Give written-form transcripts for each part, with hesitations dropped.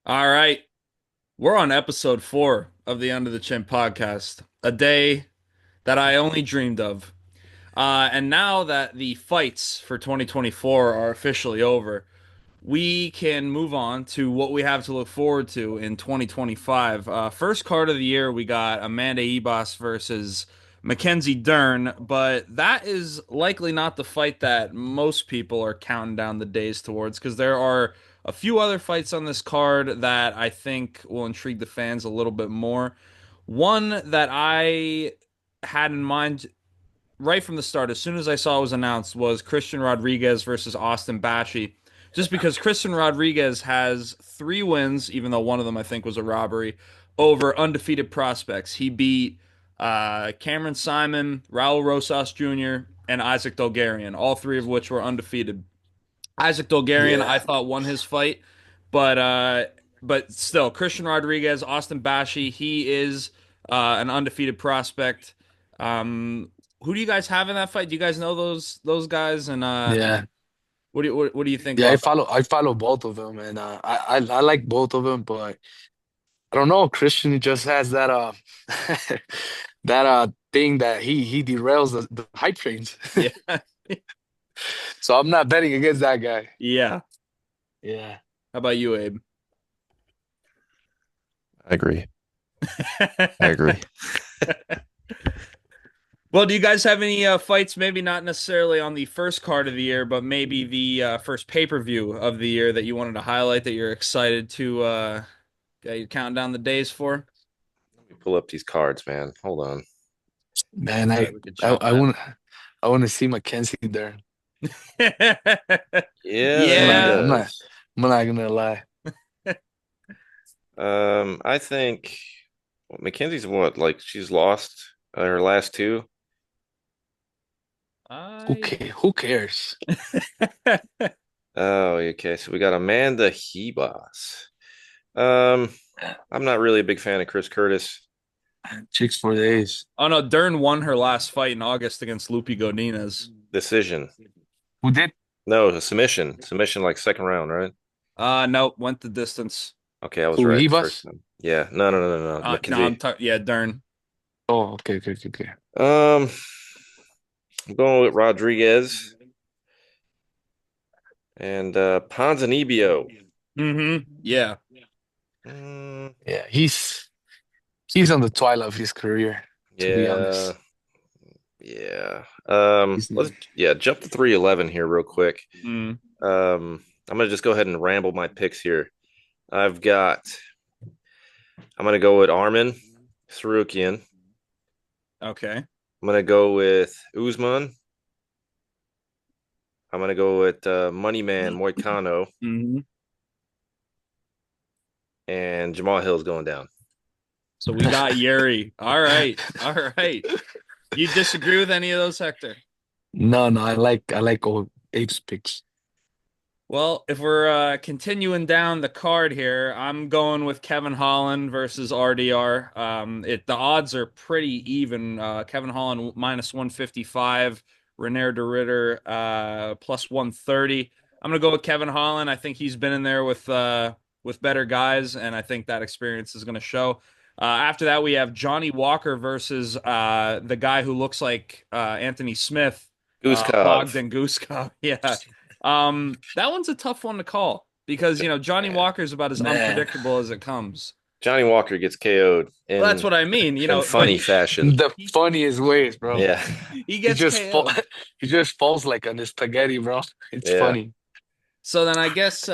All right. We're on episode 4 of the Under the Chin podcast, a day that I only dreamed of. And now that the fights for 2024 are officially over, we can move on to what we have to look forward to in 2025. First card of the year, we got Amanda Ebos versus Mackenzie Dern, but that is likely not the fight that most people are counting down the days towards because there are a few other fights on this card that I think will intrigue the fans a little bit more. One that I had in mind right from the start, as soon as I saw it was announced, was Christian Rodriguez versus Austin Batchy. Just because Christian Rodriguez has 3 wins, even though one of them I think was a robbery, over undefeated prospects. He beat Cameron Simon, Raul Rosas Jr., and Isaac Dolgarian, all three of which were undefeated. Isaac Dolgarian, I Yeah. thought won his fight, but still, Christian Rodriguez, Austin Batchy, he is an undefeated prospect. Um, who do you guys have in that fight? Do you guys know those guys? And Yeah. what do you think Yeah, I about that? follow I follow both of them, and I like both of them, but I don't know. Christian just has that that thing that he derails the hype trains. Yeah, So I'm not betting against that guy. yeah. Yeah. How about you, Abe? I agree. I agree. Well, do you guys have any fights? Maybe not necessarily on the first card of the year, but maybe the first pay-per-view of the year that you wanted to highlight that you're excited to you're counting down the days for? Let me pull up these cards, man. Hold on. Man, All I right, we could I, chat I want I want to see Mackenzie there. that. Yeah, I'm there he not Yeah. I'm not does. I'm not gonna lie. I think Mackenzie's what? Like she's lost her last two. I Who cares? Oh, okay. So we got Amanda Hebos. Um, I'm not really a big fan of Chris Curtis. Chicks for days. Oh no, Dern won her last fight in August against Lupi Godinez. Decision. Who did? No, a submission. Submission like second round, right? Nope, went the distance. Okay, I was Who, right the first Ribas? time. Yeah. No. No, Mackenzie. yeah, Dern. Oh, okay. Um, I'm going with Rodriguez and Ponzinibbio. Yeah. Mm, Yeah, he's on the twilight of his career, to be yeah, honest. yeah. He's Let's jump to 311 here real quick. Mm, I'm gonna just go ahead and ramble my picks here. I've got I'm gonna go with Armin Sarukian. okay. I'm gonna go with Usman. I'm gonna go with Moneyman Moicano hmm and Jamal Hill's going down. So we got Yuri. All right. All right. You disagree with any of those, Hector? no, I like old Apes picks. Well, if we're continuing down the card here, I'm going with Kevin Holland versus RDR. The odds are pretty even. Kevin Holland minus 155, Renair de Ritter plus 130. I'm gonna go with Kevin Holland. I think he's been in there with better guys, and I think that experience is gonna show. After that, we have Johnny Walker versus the guy who looks like Anthony Smith, Guskov. Bogdan Guskov. Yeah. That one's a tough one to call because Johnny Yeah. Walker's about as Man, unpredictable as it comes. Johnny Walker gets KO'd Well, that's what I mean, in but funny fashion. the funniest ways, bro. Yeah. he He gets just fall, KO'd. he just falls like on the spaghetti, bro. It's Yeah. funny. So then I guess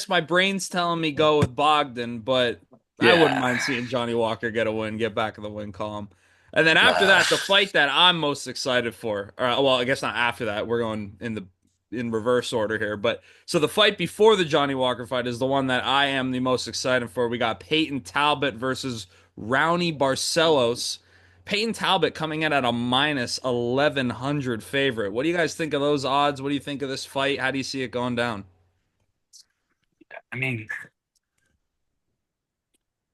my brain's telling me go with Bogdan, but I wouldn't Yeah. mind seeing Johnny Walker get a win, get back in the win column. And then after Nah. that, the fight that I'm most excited for, well, I guess not after that. We're going in reverse order here. But so the fight before the Johnny Walker fight is the one that I am the most excited for. We got Peyton Talbot versus Rowney Barcelos. Peyton Talbot coming in at a minus 1100 favorite. What do you guys think of those odds? What do you think of this fight? How do you see it going down? I mean,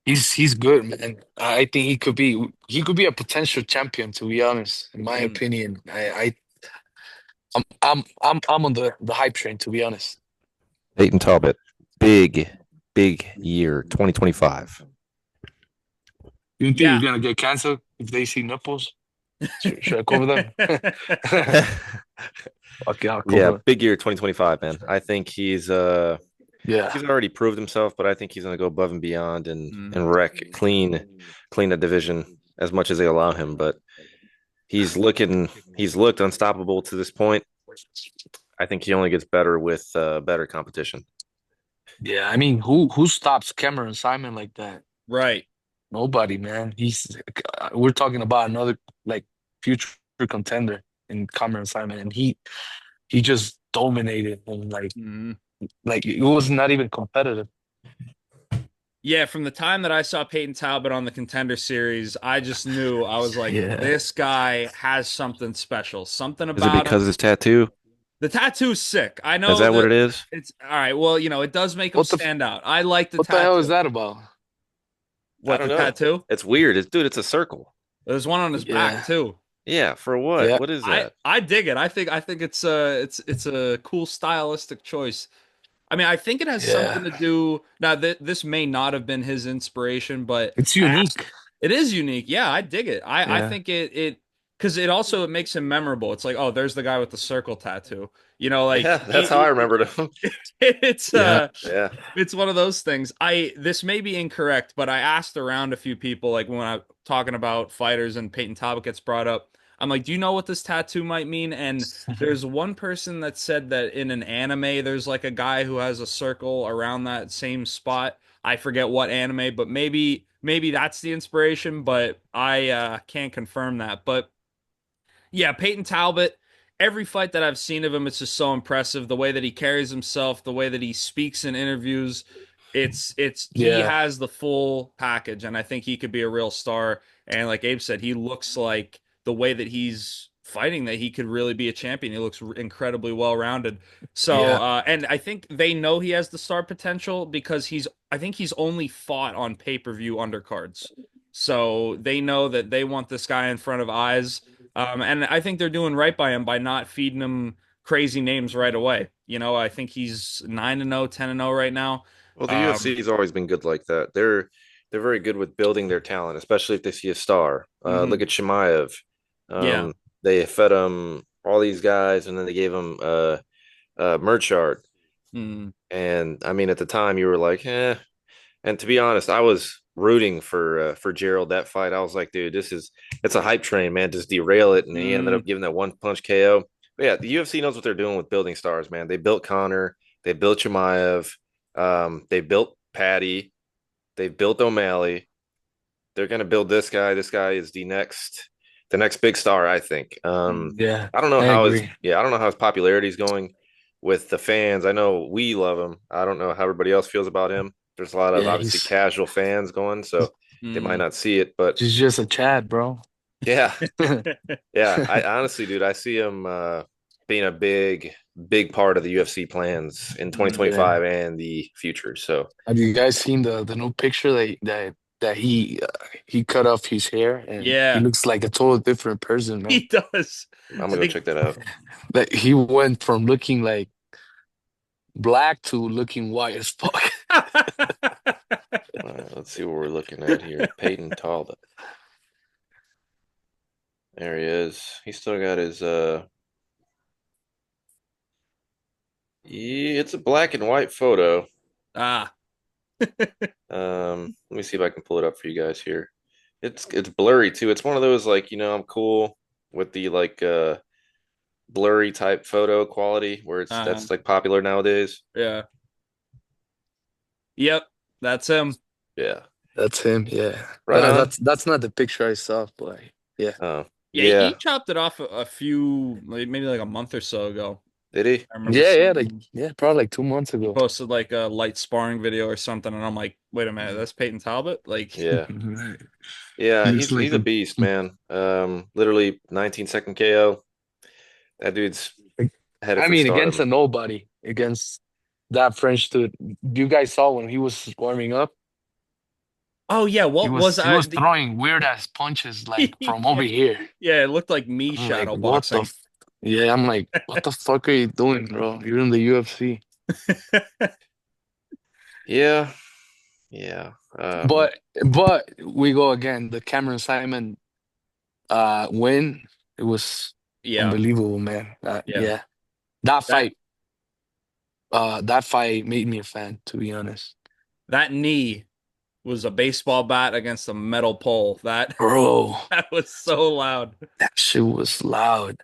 he's good, man. I think he could be a potential champion, to be honest. In my Mm. opinion, I'm on the hype train, to be honest. Peyton Talbot. Big. big year 2025. You think Yeah. you're gonna get canceled if they see nipples? Should I cover them? Okay, I'll Yeah, cover them. big year 2025, man. I think he's Yeah. already proved himself, but I think he's going to go above and beyond and Mm. and wreck clean the division as much as they allow him. But he's looked unstoppable to this point. I think he only gets better with better competition. Yeah, I mean, who stops Cameron Simon like that? Right. Nobody, man. We're talking about another like future contender in Cameron Simon, and he just dominated and Mhm. like it was not even competitive. Yeah, from the time that I saw Peyton Talbot on the Contender Series, I just knew I was like, Yeah. this guy has something special, something Is it about because him. of his tattoo? The tattoo's sick. I Is know that what that it is? it's all right. Well, it does make him What the stand out. I like the what the hell is tattoo. that about? I What, don't the know. tattoo? It's weird. It's a circle. There's one on his back Yeah. too. Yeah, for what? Yeah. What is I that? I dig it. I think it's a cool stylistic choice. I mean, I think it has Yeah. something to do. Now, this may not have been his inspiration, but It's I have unique. it is unique. Yeah, I dig it. I Yeah. think it because it also it makes him memorable. It's like, oh, there's the guy with the circle tattoo. Like Yeah, that's how I remembered him. it's Yeah. Yeah. it's one of those things. This may be incorrect, but I asked around a few people, like when I'm talking about fighters and Peyton Talbot gets brought up. I'm like, do you know what this tattoo might mean? And there's one person that said that in an anime, there's like a guy who has a circle around that same spot. I forget what anime, but maybe that's the inspiration, but I can't confirm that. But yeah, Peyton Talbot, every fight that I've seen of him, it's just so impressive. The way that he carries himself, the way that he speaks in interviews, he Yeah. has the full package, and I think he could be a real star. And like Abe said, he looks like the way that he's fighting that he could really be a champion. He looks incredibly well rounded. So, Yeah. and I think they know he has the star potential because I think he's only fought on pay-per-view undercards. So they know that they want this guy in front of eyes. And I think they're doing right by him by not feeding him crazy names right away. I think he's 9-0, 10-0 right now. Well, the UFC Um, has always been good like that. They're very good with building their talent, especially if they see a star. Look mhm. at Shemaev. Yeah. They fed him all these guys, and then they gave him Merchard. Mm. And I mean, at the time, you were like, eh. And to be honest, I was rooting for Gerald that fight. I was like, dude, it's a hype train, man. Just derail it. And he ended Mm. up giving that one punch KO. But yeah, the UFC knows what they're doing with building stars, man. They built Connor, they built Chimaev, they built Patty, they built O'Malley. They're gonna build this guy. This guy is the next big star, I think. Mm. Yeah. I don't know I how agree. I don't know how his popularity is going with the fans. I know we love him. I don't know how everybody else feels about him. There's a lot of Yeah, obviously casual fans going, so they might Mm. not see it, but he's just a Chad, bro. yeah, yeah. I honestly, dude, I see him being a big part of the UFC plans in Mm. Yeah. 2025 and the future. So Have you guys seen the new picture that he cut off his hair and he Yeah, looks like a total different person, man. he does. I'm I gonna go think check that out. That he went from looking like black to looking white as fuck. All right, let's see what we're looking at here. Peyton Talbot. There he is. He's still got his yeah, it's a black and white photo. ah, Let me see if I can pull it up for you guys here. It's blurry too. It's one of those like, I'm cool with the like blurry type photo quality where uh, that's like popular nowadays. yeah, yep, that's him. Yeah. That's him, yeah. Right on. That's not the picture I saw, but yeah. Oh, Yeah, he yeah. chopped it off a few, maybe like a month or so ago. Did he? I remember Yeah, seeing yeah, him. probably like 2 months He ago. posted like a light sparring video or something, and I'm like, wait a minute, that's Peyton Talbot? Like, Yeah. Right. Yeah, Looks he's like a beast, man. Literally 19-second KO. That dude's headed I for mean, against stardom. a nobody, against that French dude. You guys saw when he was warming up? oh yeah, what was He I? was throwing weird ass punches like from over Yeah, here. yeah, it looked like me I'm like, shadow what the? boxing. Yeah, I'm like, what the fuck are you doing, bro? You're in the UFC. Yeah, yeah. But we go again. The Cameron Simon win. It was Yeah, unbelievable, man. yeah. Yeah, that That fight. That fight made me a fan, to be honest. that knee was a baseball bat against a metal pole. That Bro, that was so loud. that shit was loud.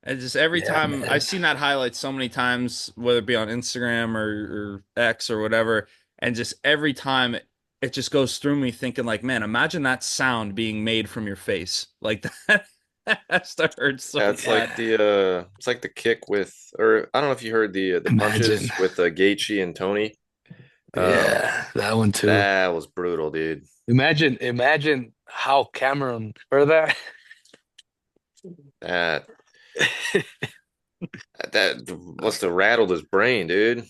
And just every Yeah, time I've man. seen that highlight so many times, whether it be on Instagram or X or whatever, and just every time it just goes through me thinking like, man, imagine that sound being made from your face. Like that, that has to hurt Yeah, so bad. it's like the kick with, or I don't know if you heard the Imagine. punches with Gaethje and Tony. Um, Yeah, that one too. that was brutal, dude. Imagine how Cameron heard that. That that must have rattled his brain, dude.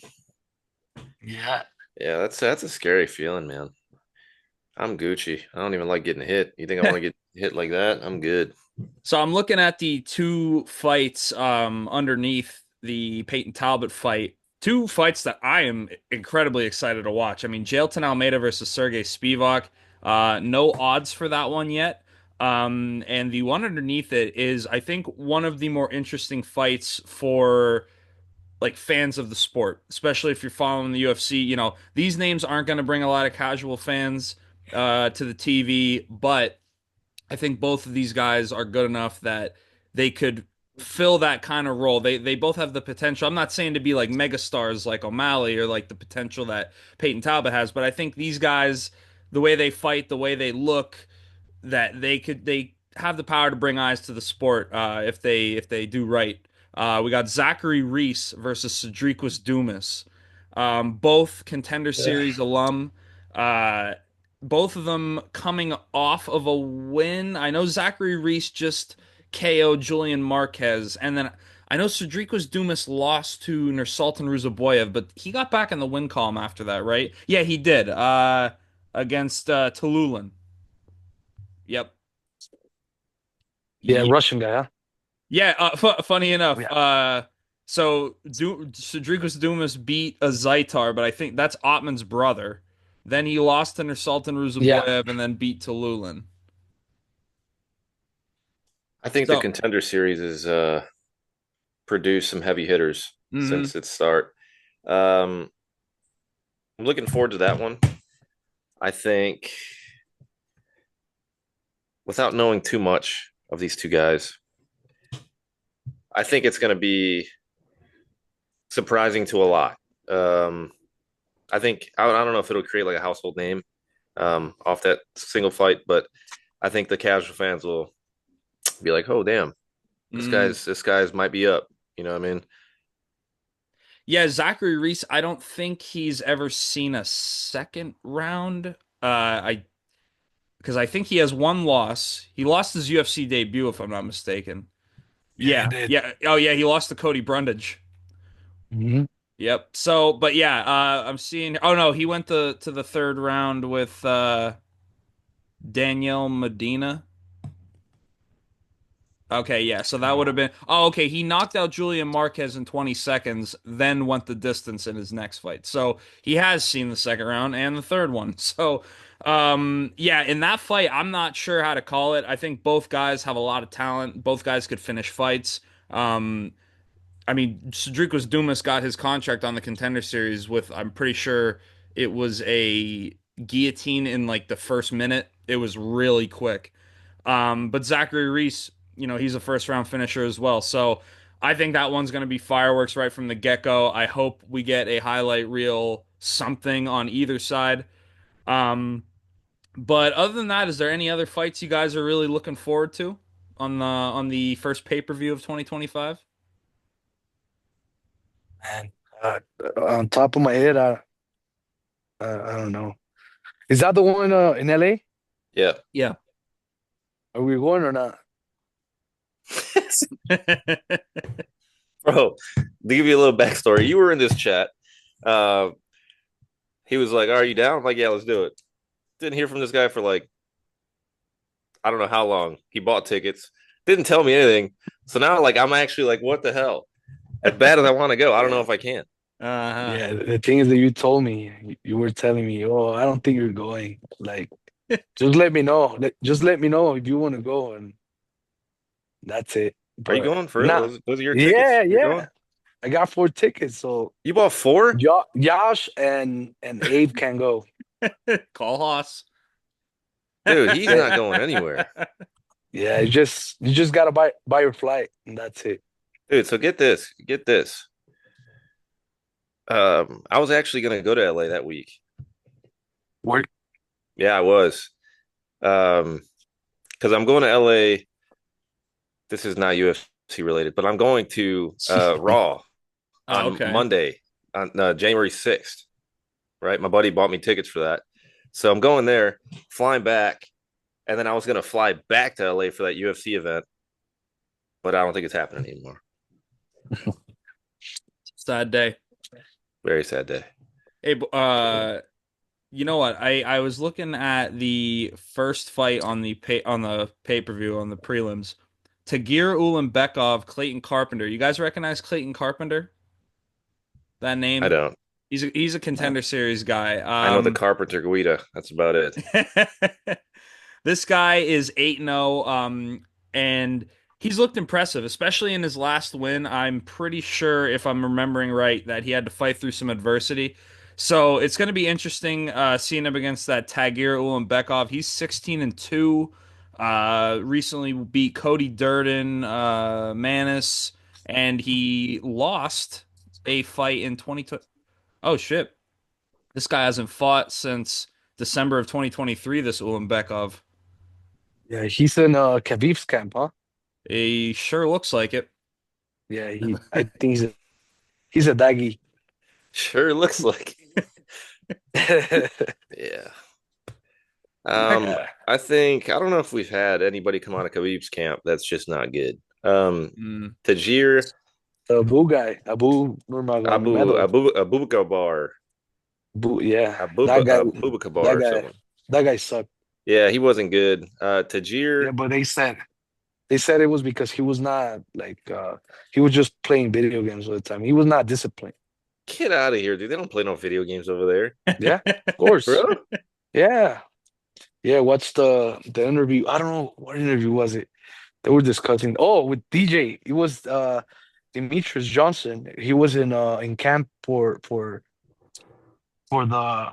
Yeah. Yeah, that's a scary feeling, man. I'm Gucci. I don't even like getting hit. You think I want to get hit like that? I'm good. So I'm looking at the two fights underneath the Peyton Talbot fight. Two fights that I am incredibly excited to watch. I mean, Jailton Almeida versus Sergey Spivak. No odds for that one yet. And the one underneath it is, I think, one of the more interesting fights for like fans of the sport, especially if you're following the UFC. You know, these names aren't going to bring a lot of casual fans to the TV, but I think both of these guys are good enough that they could fill that kind of role. They both have the potential. I'm not saying to be like megastars like O'Malley or like the potential that Peyton Talbot has, but I think these guys, the way they fight, the way they look, that they have the power to bring eyes to the sport if they do right. We got Zachary Reese versus Cedric Dumas, both contender Yeah. series alum. Uh, both of them coming off of a win. I know Zachary Reese just KO'd Julian Marquez, and then I know Cedric Dumas lost to Nursultan Ruzaboyev, but he got back in the win column after that, right? Yeah, he did. Against Tululan. Yep. Yeah, Yeah, Russian guy, huh? yeah. Funny enough, Yeah. so Cedric Dumas beat a Zaitar, but I think that's Ottman's brother. Then he lost to Nursultan Yeah. Ruzaboyev and then beat Tululan. I think the So, contender series is produced some heavy hitters mhm. since its start. Um, I'm looking forward to that one. I think without knowing too much of these two guys, I think it's going to be surprising to a lot. Um, I think I don't know if it'll create like a household name off that single fight, but I think the casual fans will be like, "Oh, damn, Mm. this guy's might be up." You know what I mean? Yeah, Zachary Reese, I don't think he's ever seen a second round. I because I think he has one loss. He lost his UFC debut, if I'm not mistaken. Yeah, he Yeah, did. yeah. Oh, yeah, he lost to Cody Brundage. Hmm. Yep. So, but yeah, I'm seeing. Oh no, he went to the third round with Danielle Medina. Okay, yeah. So that would have been. Oh, okay. He knocked out Julian Marquez in 20 seconds, then went the distance in his next fight. So he has seen the second round and the third one. So, yeah, in that fight, I'm not sure how to call it. I think both guys have a lot of talent. Both guys could finish fights. I mean, Cedric Dumas got his contract on the Contender Series with, I'm pretty sure it was a guillotine in like the first minute. It was really quick. But Zachary Reese, you know, he's a first round finisher as well. So I think that one's going to be fireworks right from the get-go. I hope we get a highlight reel, something on either side. Um, but other than that, is there any other fights you guys are really looking forward to on the first pay-per-view of 2025? Man, on top of my head, I don't know. Is that the one in LA? Yeah. Yeah. Are we going or not? Bro, to give you a little backstory, you were in this chat. Uh, he was like, "Are you down?" I'm like, "Yeah, let's do it." Didn't hear from this guy for like I don't know how long. He bought tickets, didn't tell me anything. So now, like, I'm actually like, "What the hell?" As bad as I want to go, I don't know if I can. Uh-huh. Yeah, the thing is that you told me, you were telling me, oh, I don't think you're going. Like, just let me know. Just let me know if you want to go, and that's it. Are you But going for real? nah, Those are your tickets? yeah, You're going? yeah. I got 4 tickets, so You bought four? Josh and Abe can go. Call Haas. Dude, he's Yeah, not going anywhere. yeah. You just gotta buy your flight, and that's it. Dude, so get this. Get this. I was actually gonna go to LA that week. Work. Yeah, I was. Um, because I'm going to LA. This is not UFC related, but I'm going to Raw Oh, on okay. Monday on January 6th. Right? My buddy bought me tickets for that. So I'm going there, flying back, and then I was gonna fly back to LA for that UFC event, but I don't think it's happening anymore. Sad day. Very sad day. Hey, you know what? I was looking at the first fight on the pay-per-view on the prelims. Tagir Ulanbekov, Clayton Carpenter. You guys recognize Clayton Carpenter? That I name? don't. He's a contender series guy. I know the Carpenter Guida. That's about it. This guy is 8-0, and he's looked impressive, especially in his last win. I'm pretty sure, if I'm remembering right, that he had to fight through some adversity. So it's going to be interesting seeing him against that Tagir Ulanbekov. He's 16-2. Recently beat Cody Durden, Manis, and he lost a fight in 2020. Oh shit! This guy hasn't fought since December of 2023. This Ulanbekov. Yeah, he's in Khabib's camp, huh? He sure looks like it. Yeah, I think he's a daggy. Sure looks like. Yeah. Yeah. I don't know if we've had anybody come out of Khabib's camp that's just not good. Mm. Tajir Abu guy, Abu Nurmagomedov. Abubakar Yeah, that guy, Abubakar that or guy, something. that guy sucked. Yeah, he wasn't good. Yeah, Tajir, but they said it was because he was not like he was just playing video games all the time. He was not disciplined. get out of here, dude. They don't play no video games over there. Yeah, of course. Bro? Yeah, yeah. What's the interview? I don't know what interview was it. They were discussing. Oh, with DJ, it was Demetrius Johnson. He was in camp for the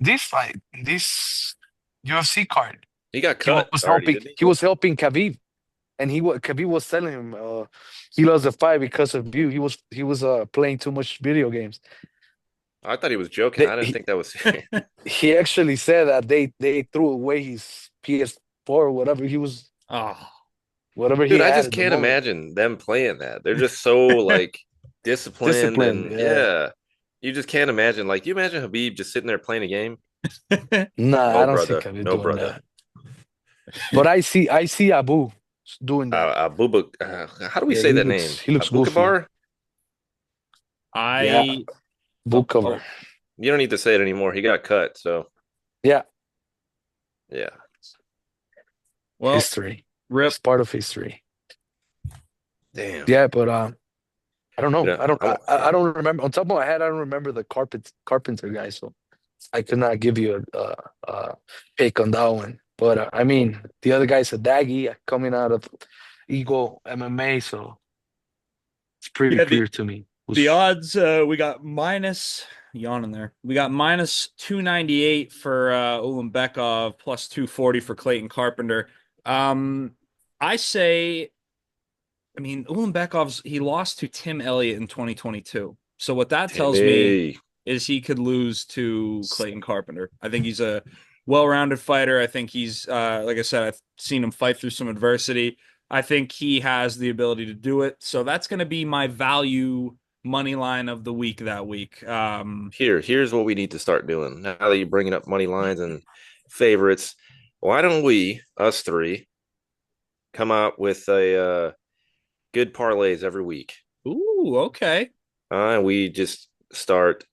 this fight, this UFC card. He got He cut was already, helping. didn't he? He was helping Khabib, and Khabib was telling him he lost the fight because of you. He was playing too much video games. I thought he was joking. They, I didn't he, think that was he actually said that they threw away his PS4 or whatever Oh, whatever he Dude, I had just at the can't moment. imagine them playing that. They're just so like disciplined Discipline, and yeah. yeah. You just can't imagine. Like, you imagine Habib just sitting there playing a game? Nah, No, I don't see brother. Khabib No, doing brother. that. But I see Abu doing that. How do we Yeah, say he that looks name? he looks goofy. Abukabar? Yeah, I book oh, cover. oh You don't need to say it anymore. He got cut. So, Yeah, yeah. well, history. rip. It's part of history. Damn. Yeah, but I don't know. Yeah. I don't remember. On top of my head, I don't remember the carpenter guy, so I could not give you a pick on that one. But I mean, the other guy's a daggy coming out of Eagle MMA, so it's pretty Yeah, the clear to me. the odds we got minus yawning there. We got minus 298 for Ulanbekov, plus 240 for Clayton Carpenter. Um, I say, I mean, Ulanbekov's he lost to Tim Elliott in 2022. So what that tells me Timmy. is he could lose to Clayton Carpenter. I think he's a well-rounded fighter. I think he's like I said, I've seen him fight through some adversity. I think he has the ability to do it. So that's going to be my value money line of the week that week. Here's what we need to start doing. Now that you're bringing up money lines and favorites, why don't we, us three, come out with a good parlays every week? Ooh, okay. And we just start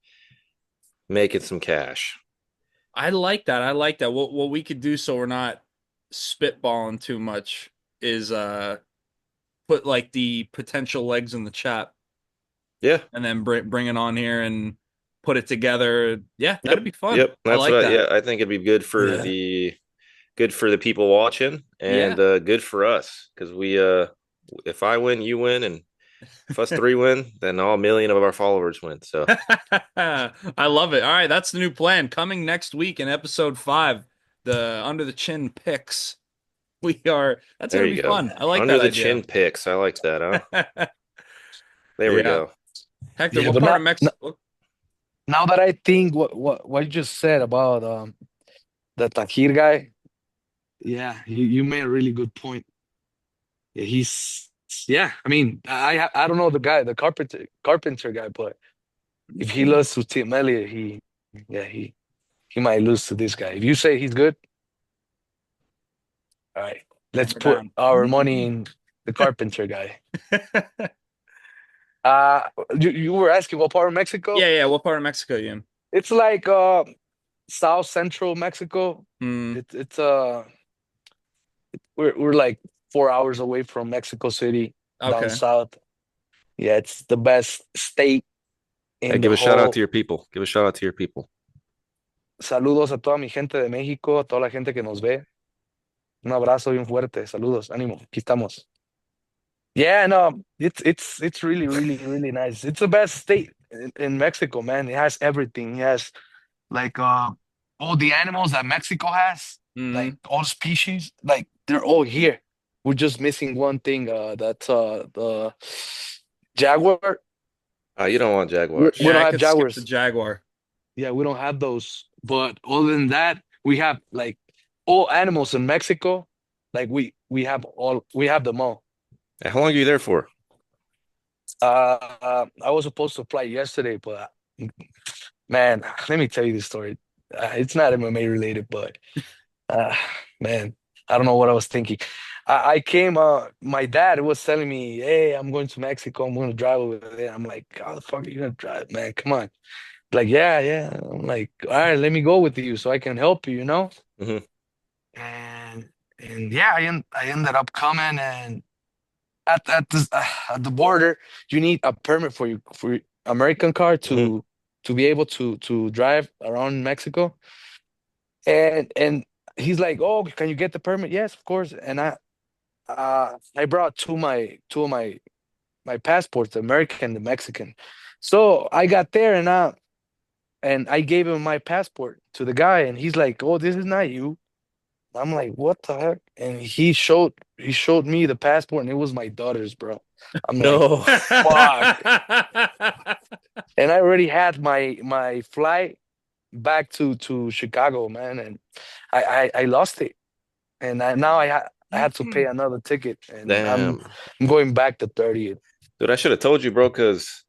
making some cash. I like that. I like that. What we could do so we're not spitballing too much is put like the potential legs in the chat. Yeah. and then bring it on here and put it together. Yeah, that'd be fun. Yep. I That's like what that. yeah, I think it'd be Yeah. good for the people watching Yeah. and good for us because we if I win, you win, and if us three win, then all million of our followers win. So I love it. All right, that's the new plan. Coming next week in episode 5, the Under the Chin picks. That's there gonna you be go. fun. I like Under that the idea. chin picks. I like that, huh? There we Yeah. go. Hector, Yeah, what but part of Mexico? now that I think what you just said about the Tahir guy, yeah, you made a really good point. Yeah, yeah. I mean, I don't know the guy, the carpenter guy, but if he loses to Tim Elliott, yeah he might lose to this guy. If you say he's good, all right, let's Hammer put down. our money in the carpenter guy. Uh, you were asking what part of Mexico? Yeah, yeah. What part of Mexico you in? It's like South Central Mexico. Hmm. It's we're like 4 hours away from Mexico City down Okay. south. Yeah, it's the best state Hey, in give the a shout out whole. to your people. Give a shout out to your people. Saludos a toda mi gente de México, a toda la gente que nos ve. Un abrazo bien fuerte. Saludos, ánimo. Aquí estamos. Yeah, no, it's really, really, really nice. It's the best state in Mexico, man. It has everything. It has like all the animals that Mexico has, like Hmm. all species, like they're all here. We're just missing one thing. That's the jaguar. You don't want We, Jaguars. we Yeah, don't I have could skip the jaguars. Jaguar. Yeah, we don't have those. But other than that, we have like all animals in Mexico. Like we have them all. Hey, how long are you there for? I was supposed to fly yesterday, but man, let me tell you this story. It's not MMA related, but uh, man, I don't know what I was thinking. I came. My dad was telling me, "Hey, I'm going to Mexico. I'm going to drive over there." I'm like, "How the fuck are you gonna drive, man? Come on!" Like, yeah, yeah. I'm like, "All right, let me go with you so I can help you," you know. Hmm. And and yeah, I ended up coming and at the border, you need a permit for your American car Hmm. to be able to drive around Mexico. And he's like, "Oh, can you get the permit?" Yes, of course. And I brought two of my passports, the American and the Mexican. So I got there and I gave him my passport to the guy, and he's like, "Oh, this is not you." I'm like, "What the heck?" And he showed me the passport, and it was my daughter's, bro. I'm like, No. "Fuck!" And I already had my flight back to Chicago, man, and I lost it, and now I had to pay another ticket, and I'm Damn. I'm going back the 30th. Dude, I should have told you, bro, because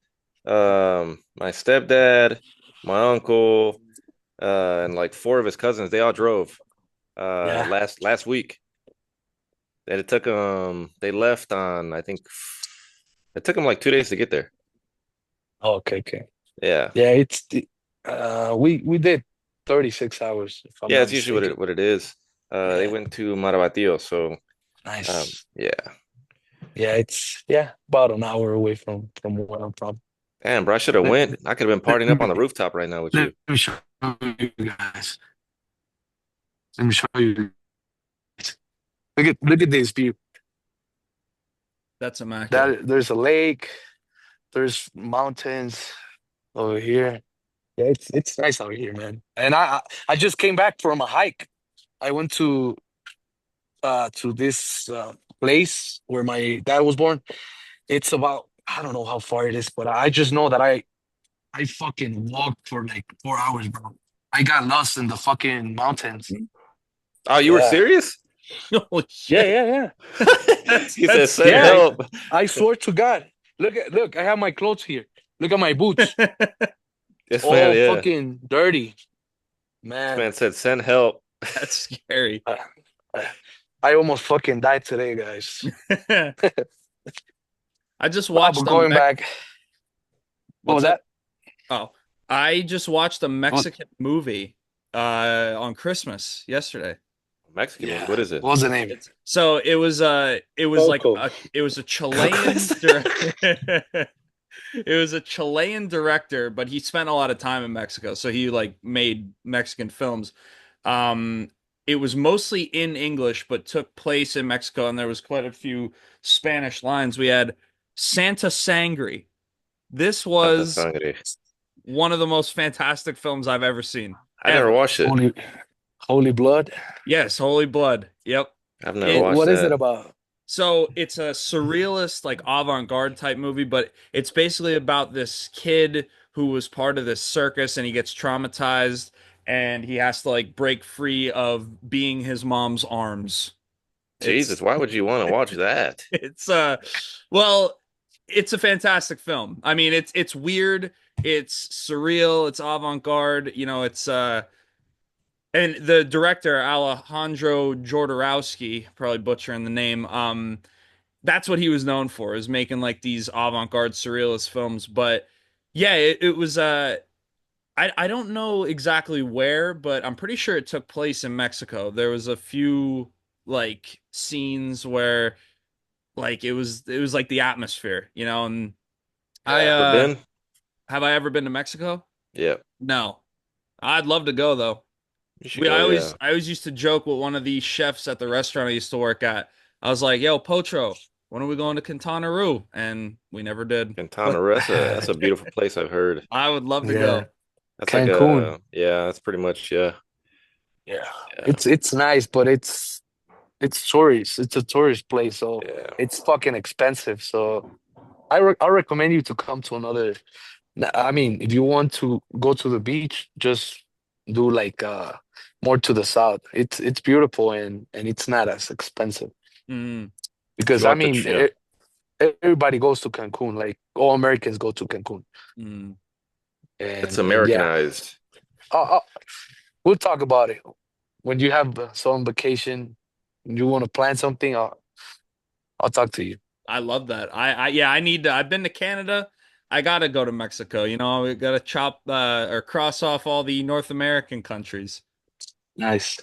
my stepdad, my uncle, and like four of his cousins, they all drove Yeah. last week. And it took them, they left on, I think it took them like 2 days to get there. Oh, okay, okay. Yeah. Yeah, we did 36 hours if I'm Yeah, not it's usually mistaken. what it is. They Yeah, went to Marabatío, so nice. yeah. Yeah, it's about an hour away from where I'm from. Damn, bro, I should have Let, went. I could have been let partying up on the me rooftop right now with let you. me show you guys. Let me show you. Look at this view. That's immaculate. There's a lake. There's mountains over here. Yeah, it's nice out here, man. And I just came back from a hike. I went to this place where my dad was born. It's about, I don't know how far it is, but I just know that I fucking walked for like 4 hours, bro. I got lost in the fucking mountains. Oh, you were Yeah. serious? Holy Yeah, shit. yeah, yeah. He said, That's "Send Yeah, scary. help." I swear to God. Look, I have my clothes here. Look at my boots. This man, All yeah. fucking dirty. This Man, man said, "Send help." That's scary. I, I almost fucking died today, guys. I just Oh, watched but going back, what what's was that? that? Oh, I just watched a What? Mexican movie on Christmas yesterday. Mexican movie. Yeah. What is it? What was the name? So it was like Coco. it was a Chilean Coco's. It was a Chilean director, but he spent a lot of time in Mexico, so he like made Mexican films. Um, it was mostly in English, but took place in Mexico, and there was quite a few Spanish lines. We had Santa Sangre. This Santa was Sangre. one of the most fantastic films I've ever seen. I never Ever. watched it. Holy Blood. Yes, Holy Blood. Yep. I've never It watched What is it that. about? So it's a surrealist, like avant-garde type movie, but it's basically about this kid who was part of this circus and he gets traumatized and he has to like break free of being his mom's arms. Jesus, It's why would you want to watch that? it's well, it's a fantastic film. I mean, it's weird, it's surreal, it's avant-garde, and the director Alejandro Jodorowsky, probably butchering the name, that's what he was known for, is making like these avant-garde surrealist films. But yeah, it was I don't know exactly where, but I'm pretty sure it took place in Mexico. There was a few like scenes where like it was like the atmosphere, and I Ever been? have I ever been to Mexico? Yeah, No. I'd love to go though. you should We go. I Yeah, always I always used to joke with one of these chefs at the restaurant I used to work at. I was like, "Yo, Potro, when are we going to Quintana Roo?" And we never did. Quintana But Roo. That's a beautiful place. I've heard. I would love to Yeah, go. That's like Cancun. that's pretty much Yeah, yeah, it's nice, but it's tourist. It's a tourist place, so yeah. it's fucking expensive. So I recommend you to come to another. I mean, if you want to go to the beach, just do like more to the south. It's beautiful and it's not as expensive Mm, because You I want the mean yeah. everybody goes to Cancun. Like all Americans go to Cancun, mm. It's and yeah, Americanized. uh, uh, we'll talk about it when you have some vacation. You want to plan something? I'll talk to you. I love that. I yeah, I need to. I've been to Canada. I gotta go to Mexico. We gotta chop or cross off all the North American countries. Nice.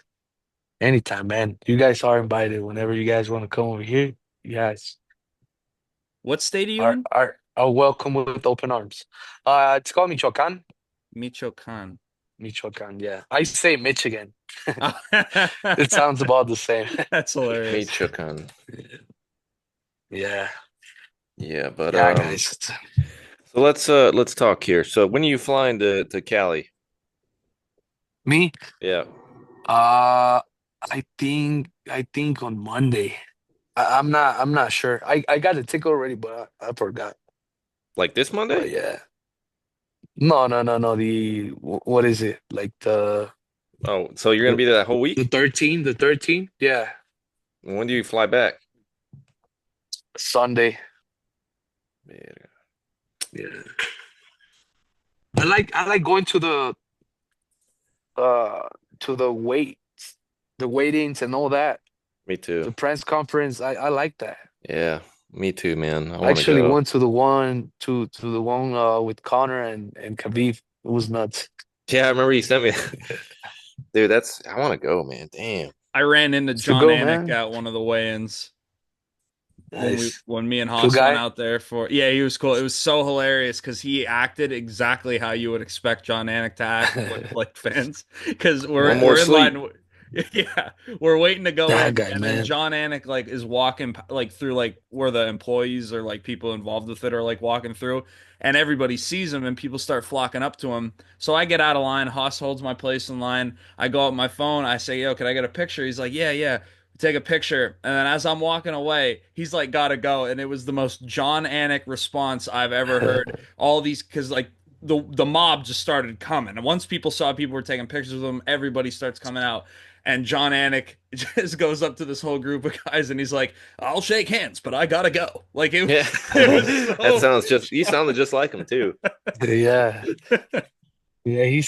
Anytime, man. You guys are invited whenever you guys want to come over here. You guys What state are you are in? are welcome with open arms. It's called Michoacan. Michoacan. Michoacan, yeah. I say Michigan. It That's sounds about the same. hilarious. Michoacan. Yeah. Yeah, but Yeah, guys. so let's talk here. So when are you flying to Cali? Me, Yeah, uh, I think on Monday. I'm not sure. I got a ticket already, but I forgot. like this But Monday? yeah. No, no, no, no. What is it? Like Oh, so you're gonna the be there that whole the week? 13, the 13? Yeah. When do you fly back? Sunday. Yeah. Yeah. I like going uh to the waitings and all that. Me The too. press conference. I like that. Yeah, me too, man. I I want to actually go. went to the one with Connor and Khabib. It was nuts. Yeah, I remember you sent me. Dude, I want to go, man. Damn. I ran into It's to John go, Anik man. at one of the weigh-ins Nice. when me and Cool Haas went guy. out there for yeah, he was cool. It was so hilarious because he acted exactly how you would expect John Anik to act with like fans. Because One we're more we're in sleep. line, yeah, we're waiting to go That in, guy, and then man. John Anik like is walking like through like where the employees or like people involved with it are like walking through, and everybody sees him and people start flocking up to him. So I get out of line. Haas holds my place in line. I go up my phone. I say, "Yo, can I get a picture?" He's like, "Yeah, yeah." Take a picture, and then as I'm walking away, he's like, "Gotta go," and it was the most John Anik response I've ever heard. All these, because like the mob just started coming, and once people saw people were taking pictures of them, everybody starts coming out, and John Anik just goes up to this whole group of guys, and he's like, "I'll shake hands, but I gotta go." Like Yeah. it was That so sounds just you sounded just like him too. Yeah. Yeah, he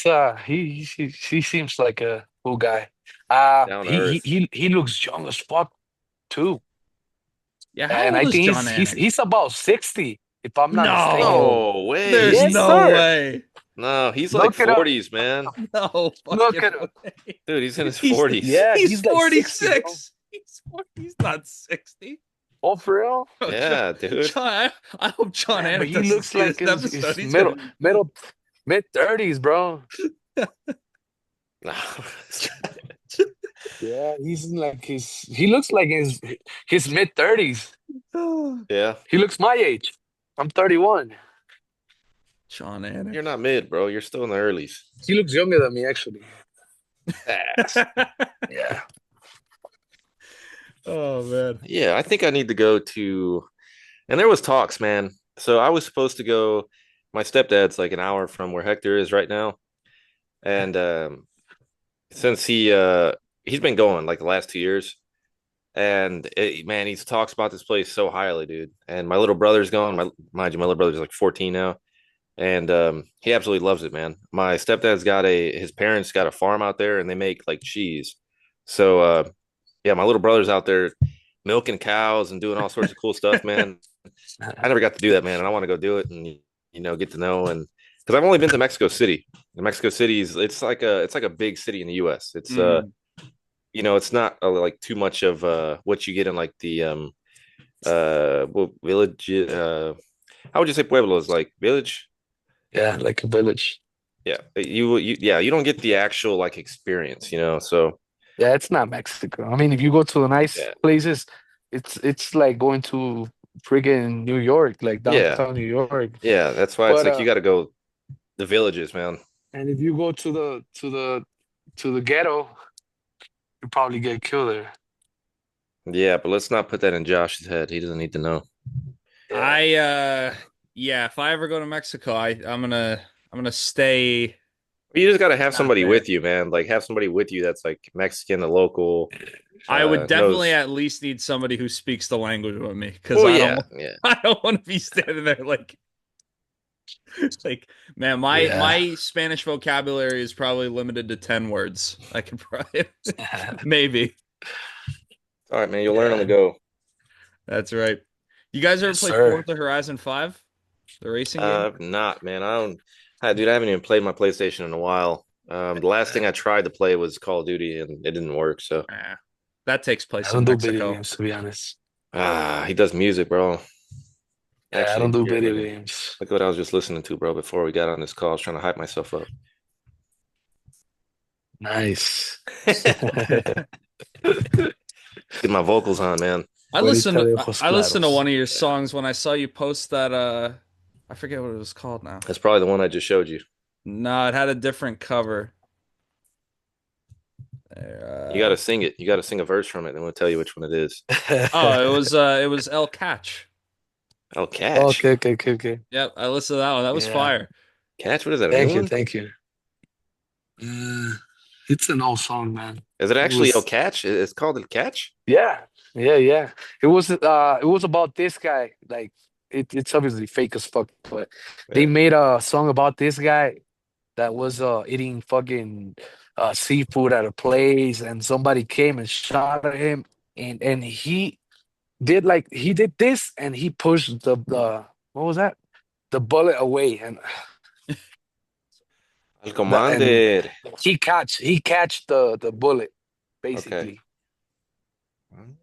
seems like a cool guy. Down to He earth. he he looks young as fuck too. yeah. How And old I is think John he's Anik? he's about 60, if I'm not mistaken. No, No there's way. Yes, no sir. way. No, he's like Look it up. 40s, man. No Look fucking at him. way. Dude, he's in his He's 40s. Yeah, he's he's like 60, bro. 46. He's not 60. Oh, for real? Yeah, dude. John, I hope John Man, Anik but he doesn't looks see like this episode. his He's gonna. mid 30s, bro. No. Yeah, he's in like he looks like his mid 30s. Yeah, He looks my age. I'm 31. John Anik. you're not mid, bro. You're still in the earlies. He looks younger than me, actually. Ass. Yeah. Oh man. Yeah, I think I need to go to, and there was talks, man. So I was supposed to go. My stepdad's like an hour from where Hector is right now, and since he's been going like the last 2 years, and man, he talks about this place so highly, dude. And my little brother's going. Mind you, my little brother's like 14 now, and he absolutely loves it, man. My stepdad's got his parents got a farm out there, and they make like cheese. So yeah, my little brother's out there milking cows and doing all sorts of cool stuff, man. I never got to do that, man, and I want to go do it and get to know. And because I've only been to Mexico City. And Mexico City is it's like a big city in the U.S. It's it's not like too much of what you get in like the village. How would you say pueblo is like village? Yeah, like a village. Yeah, you don't get the actual like experience, So Yeah, it's not Mexico. I mean, if you go to the nice yeah, places, it's like going to friggin' New York, like yeah, downtown New York. yeah. That's why it's But like you got to go the villages, man. and if you go to the ghetto, you probably get killed there. Yeah, but let's not put that in Josh's head. He doesn't need to know. I yeah, if I ever go to Mexico, I'm gonna stay. You just got to have Not somebody there. with you, man. Like have somebody with you that's like Mexican, a local. I would definitely knows. at least need somebody who speaks the language with me because Well, I yeah, don't yeah. I don't want to be standing there like man, my Yeah. my Spanish vocabulary is probably limited to 10 words. I could probably maybe. All right, man. You'll learn on the go. That's right. You guys ever Yes, play sir. Forza Horizon 5? The racing game? Not, man. Dude, I haven't even played my PlayStation in a while. The last thing I tried to play was Call of Duty, and it didn't work. So, That takes place I in don't do video Mexico. games, to be honest. he does music, bro. Yeah, I Actually, don't do here, video look games. at what I was just listening to, bro. Before we got on this call, I was trying to hype myself up. Nice. Get my vocals on, man. I listened Ojos to claros. one of your songs when I saw you post that I forget what it was called now. That's probably the one I just showed you. No, it had a different cover. You got to sing it. You got to sing a verse from it, and we'll tell you which one it is. Oh, it was El Catch. Oh, Catch. Okay. Yep, I listened to that one. That was Yeah. fire. Catch? What is that? A Thank new you, one? thank you. It's an old song, man. Is it actually was- El Catch? It's called El Catch? Yeah. It was about this guy. Like it's obviously fake as fuck, but they Yeah. made a song about this guy that was eating fucking seafood at a place, and somebody came and shot at him, and he did this, and he pushed the what was that? The bullet away, and El Commander. he catch the bullet basically,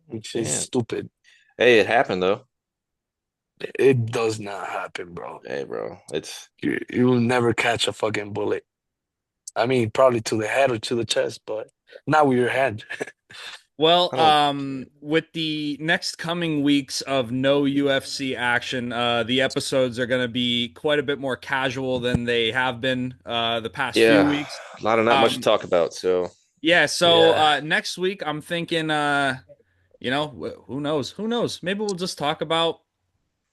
which is Damn. stupid. Hey, it happened though. It does not happen, bro. Hey, bro. It's You will never catch a fucking bullet. I mean, probably to the head or to the chest, but not with your hand. Well, Oh. with the next coming weeks of no UFC action, the episodes are going to be quite a bit more casual than they have been the past few yeah, weeks. not much to Um, talk about. So Yeah, so Yeah. next week I'm thinking who knows? Who knows? Maybe we'll just talk about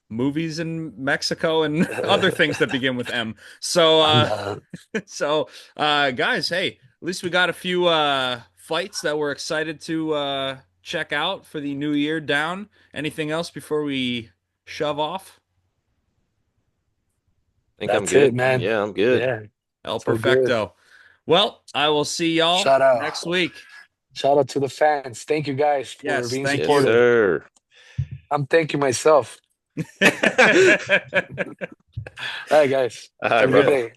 movies in Mexico and other things that begin with M. So guys, hey, at least we got a few fights that we're excited to check out for the new year down. Anything else before we shove off? I think I'm That's good. it, man. Yeah, I'm good. Yeah. El So good. Perfecto. Well, I will see y'all Shout out. next week. Shout out to the fans. Thank you guys for Yes, being thank Yes, you. supportive. sir. I'm thanking myself. All right, guys. All right, Have a bro. good day.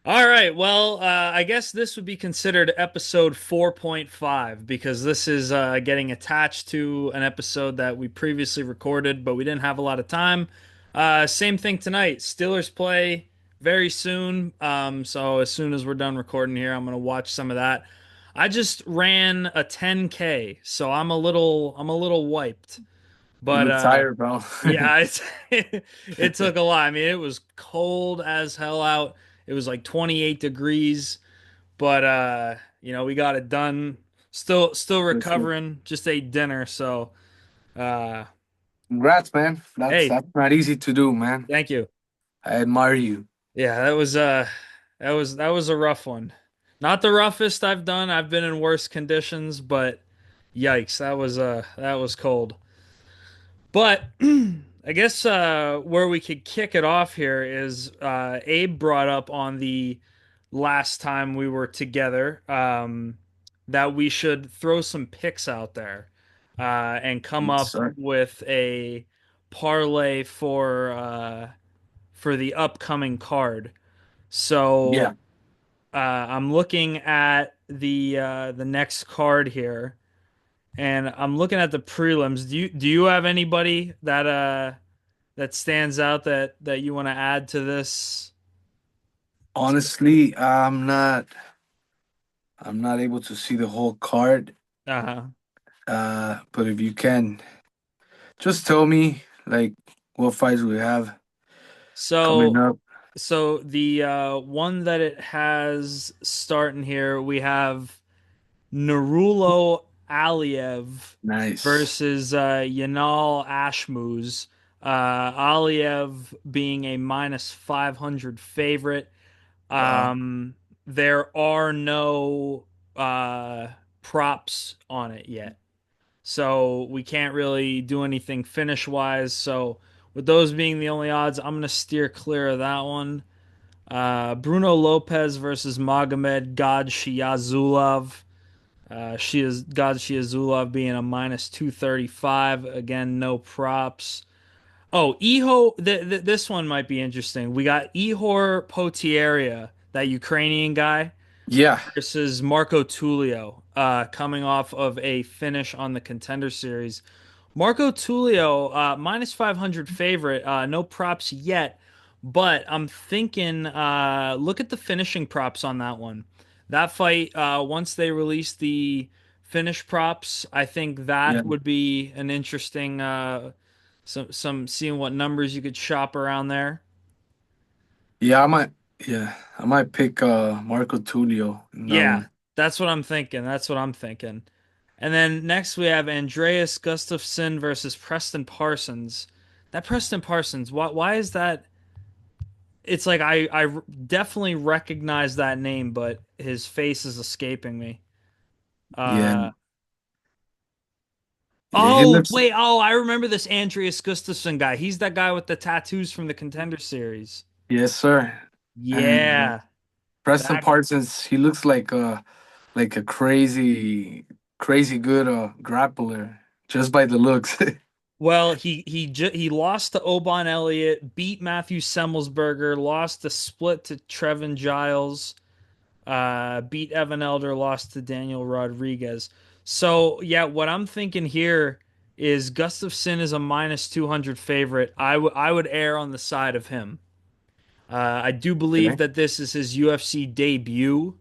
All right. Well, I guess this would be considered episode 4.5 because this is getting attached to an episode that we previously recorded, but we didn't have a lot of time. Same thing tonight. Steelers play very soon. So as soon as we're done recording here, I'm gonna watch some of that. I just ran a 10K, so I'm a little wiped. You But look tired, bro. yeah, it took a lot. I mean, it was cold as hell out. It was like 28 degrees, but we got it done. Still Listen, recovering. Just ate dinner, so uh congrats, man. That's hey, that's not easy to do, man. thank you. I admire you. Yeah, that was a rough one. Not the roughest I've done. I've been in worse conditions, but yikes, that was cold. But I guess where we could kick it off here is Abe brought up on the last time we were together that we should throw some picks out there and come Yes, up sir. with a parlay for the upcoming card. Yeah. So I'm looking at the next card here. And I'm looking at the prelims. Do you have anybody that stands out that you want to add to this? Honestly, I'm not able to see the whole card. Uh-huh. But if you can, just tell me like what fights we have coming So up. so the one that it has starting here, we have Narulo Aliev Nice. versus Yanal Ashmuz. Aliev being a minus 500 favorite. Wow. Um, there are no uh, props on it yet. So we can't really do anything finish wise. So with those being the only odds, I'm gonna steer clear of that one. Bruno Lopez versus Magomed God Shiazulov. She is God Shiazulov being a minus 235. Again, no props. Oh, this one might be interesting. We got Ihor Potieria, that Ukrainian guy, Yeah. versus Marco Tullio, coming off of a finish on the Contender Series. Marco Tullio, minus 500 favorite, no props yet, but I'm thinking, look at the finishing props on that one. That fight, once they release the finish props, I think Yeah. that would be an interesting, some seeing what numbers you could shop around there. Yeah, I might pick Marco Tulio in that Yeah, one. that's what I'm thinking. That's what I'm thinking. And then next we have Andreas Gustafsson versus Preston Parsons. That Preston Parsons, why is that? It's like I definitely recognize that name, but his face is escaping me. Yeah. Uh Yeah, he oh looks. wait, oh I remember this Andreas Gustafsson guy. He's that guy with the tattoos from the Contender Series. Yes, sir. And Yeah, Preston that Parsons, he looks like a crazy good grappler just by the looks. Well, he lost to Obon Elliott, beat Matthew Semmelsberger, lost the split to Trevin Giles, beat Evan Elder, lost to Daniel Rodriguez. So yeah, what I'm thinking here is Gustafsson is a minus 200 favorite. I would err on the side of him. I do believe Okay. that this is his UFC debut.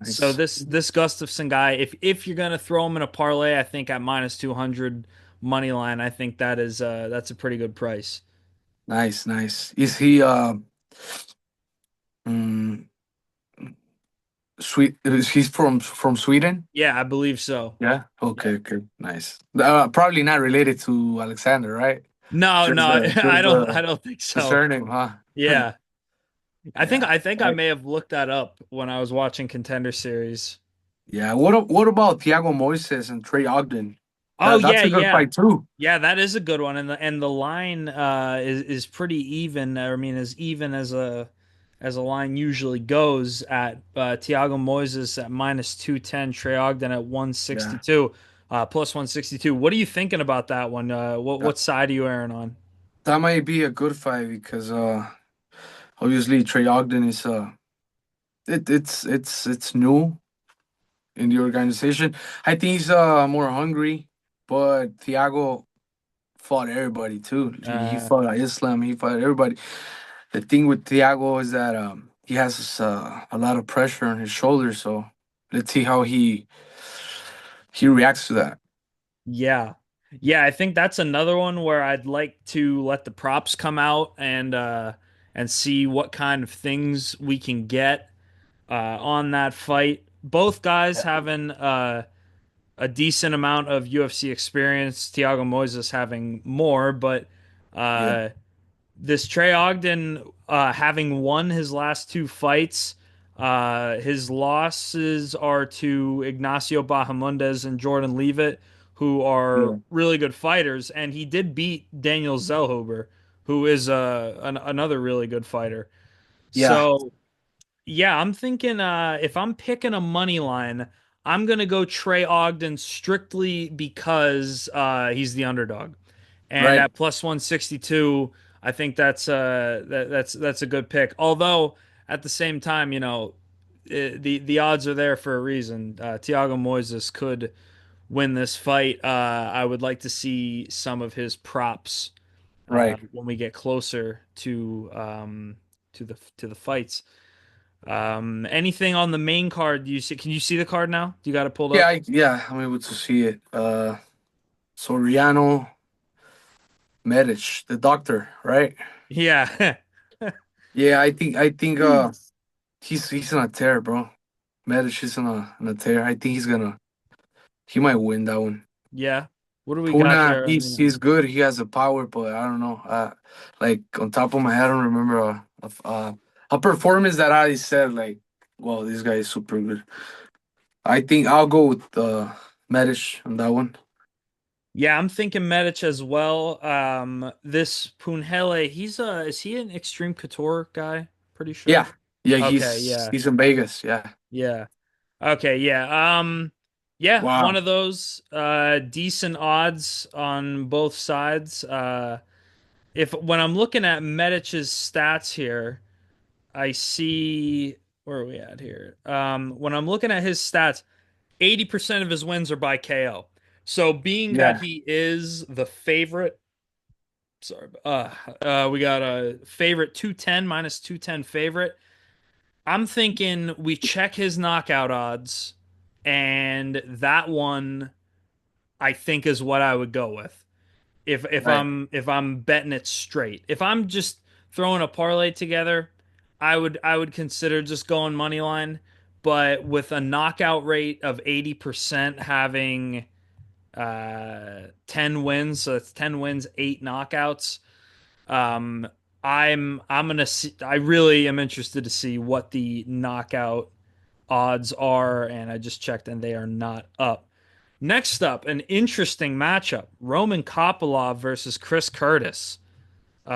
So Nice. this Gustafson guy, if you're gonna throw him in a parlay, I think at minus 200 money line, I think that's a pretty good price. Nice, nice. Is he mm, sweet? He's from Sweden? Yeah, I believe so. Yeah. Yeah. Okay, okay. Nice. Probably not related to Alexander, right? No, Just no, the I just don't the, I don't think the so. surname, huh? Yeah. I think Yeah. I think I I, may have looked that up when I was watching Contender Series. yeah. What about Thiago Moises and Trey Ogden? Oh That's yeah, a good yeah. fight too. Yeah, that is a good one. And the line is pretty even. I mean, as even as a line usually goes at Thiago Moises at minus 210, Trey Ogden at Yeah. 162, plus 162. What are you thinking about that one? What That, what side are you erring on? that might be a good fight because Obviously, Trey Ogden is it's new in the organization. I think he's more hungry, but Thiago fought everybody too. He Uh, fought Islam. He fought everybody. The thing with Thiago is that he has a lot of pressure on his shoulders. So let's see how he reacts to that. yeah. Yeah, I think that's another one where I'd like to let the props come out and see what kind of things we can get on that fight. Both guys having a decent amount of UFC experience. Thiago Moises having more, but Yeah, uh, this Trey Ogden having won his last two fights, his losses are to Ignacio Bahamondes and Jordan Leavitt, who are yeah, really good fighters, and he did beat Daniel Zellhuber, who is another really good fighter. yeah. So yeah, I'm thinking if I'm picking a money line, I'm gonna go Trey Ogden strictly because he's the underdog. And Right, at plus 162, I think that's a good pick. Although at the same time, the odds are there for a reason. Thiago Moises could win this fight. I would like to see some of his props right. when we get closer to the fights. Anything on the main card? Do you see? Can you see the card now? Do you got it pulled Yeah, up? yeah. I'm able to see it. Soriano Medic, the doctor, right? Yeah. Yeah, I think he's on a tear, bro. Medic is on a tear. I think he might win that one. Yeah. What do we got Puna, there on he's good. He has the power, but I don't know. Like on top of my head, I don't remember a performance that I said like, "Well, this guy is super good." I think I'll go with Medic on that one. Yeah, I'm thinking Medic as well. This Punhele, is he an Extreme Couture guy? Pretty sure. Yeah, yeah, Okay, he's yeah. he's in Vegas. Yeah, Yeah. Okay, yeah. Yeah, one wow. of those decent odds on both sides. If when I'm looking at Medic's stats here, I see where are we at here? When I'm looking at his stats, 80% of his wins are by KO. So being that Yeah, he is the favorite, sorry, we got a favorite 210 minus 210 favorite. I'm thinking we check his knockout odds, and that one I think is what I would go with. If right. I'm betting it straight. If I'm just throwing a parlay together, I would consider just going money line. But with a knockout rate of 80% having 10 wins, so it's 10 wins, 8 knockouts. Um I'm gonna see I really am interested to see what the knockout odds are, and I just checked and they are not up. Next up, an interesting matchup. Roman Kopylov versus Chris Curtis.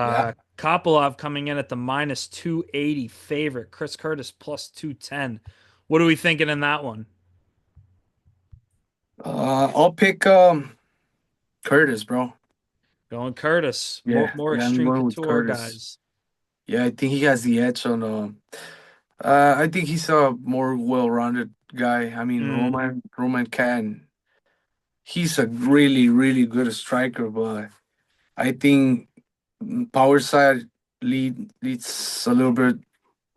Yeah. Kopylov coming in at the minus 280 favorite. Chris Curtis plus 210. What are we thinking in that one? I'll pick Curtis, bro. Going Curtis. Yeah, More yeah, I'm extreme going with couture Curtis. guys. Yeah, I think he has the edge on. I think he's a more well-rounded guy. I mean, Mm, Roman can. He's a really, really good striker, but I think power side leads a little bit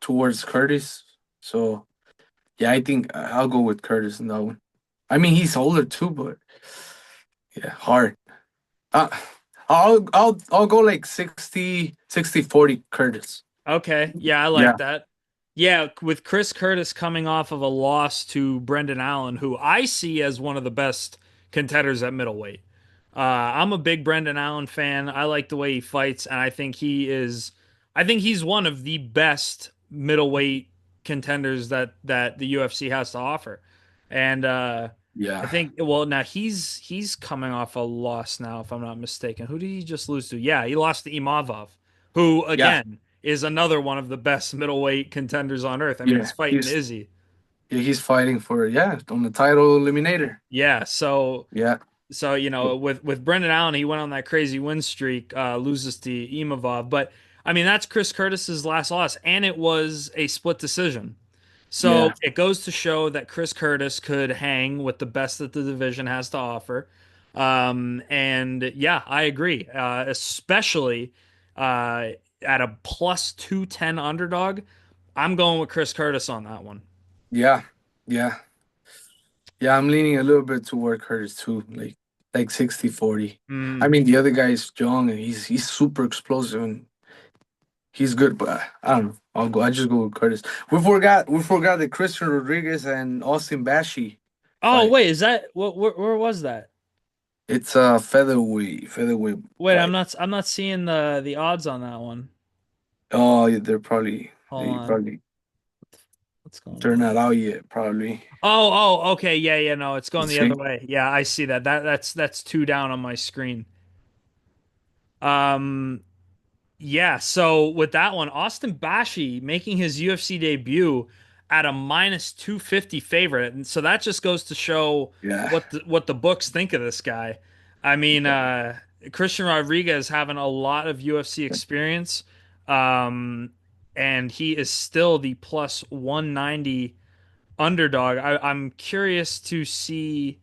towards Curtis. So yeah, I think I'll go with Curtis in that one. I mean, he's older too, but yeah, hard. Uh, I'll go like 60-40 Curtis. okay. Yeah, I Yeah, like that. Yeah, with Chris Curtis coming off of a loss to Brendan Allen, who I see as one of the best contenders at middleweight. I'm a big Brendan Allen fan. I like the way he fights, and I think he's one of the best middleweight contenders that the UFC has to offer. And I yeah, think, well, now he's coming off a loss now, if I'm not mistaken. Who did he just lose to? Yeah, he lost to Imavov, who yeah, again is another one of the best middleweight contenders on earth. I mean, he's yeah. fighting Izzy. He's fighting for on the title eliminator. Yeah, so Yeah, with Brendan Allen, he went on that crazy win streak, loses to Imavov, but I mean, that's Chris Curtis's last loss, and it was a split decision. So Yeah, it goes to show that Chris Curtis could hang with the best that the division has to offer. And yeah, I agree. Especially uh, at a plus 210 underdog. I'm going with Chris Curtis on that one. yeah, yeah, yeah. I'm leaning a little bit toward Curtis too, like 60-40. I Mm. mean, the other guy is young and he's super explosive and he's good, but I don't know. I just go with Curtis. We forgot the Christian Rodriguez and Austin Bashi Oh, fight. wait, is that where was that? It's a featherweight Wait, fight. I'm not seeing the odds on that one. Oh, yeah, they're probably Hold they on. probably What's going they're on? not out yet. Probably. Okay. Yeah, yeah, no, it's going Let's the other see. way. Yeah, I see that. That's two down on my screen. Um, yeah, so with that one, Austin Bashi making his UFC debut at a minus 250 favorite. And so that just goes to show Yeah. what the books think of this guy. I mean, Christian Rodriguez having a lot of UFC experience. Um, and he is still the plus 190 underdog. I'm curious to see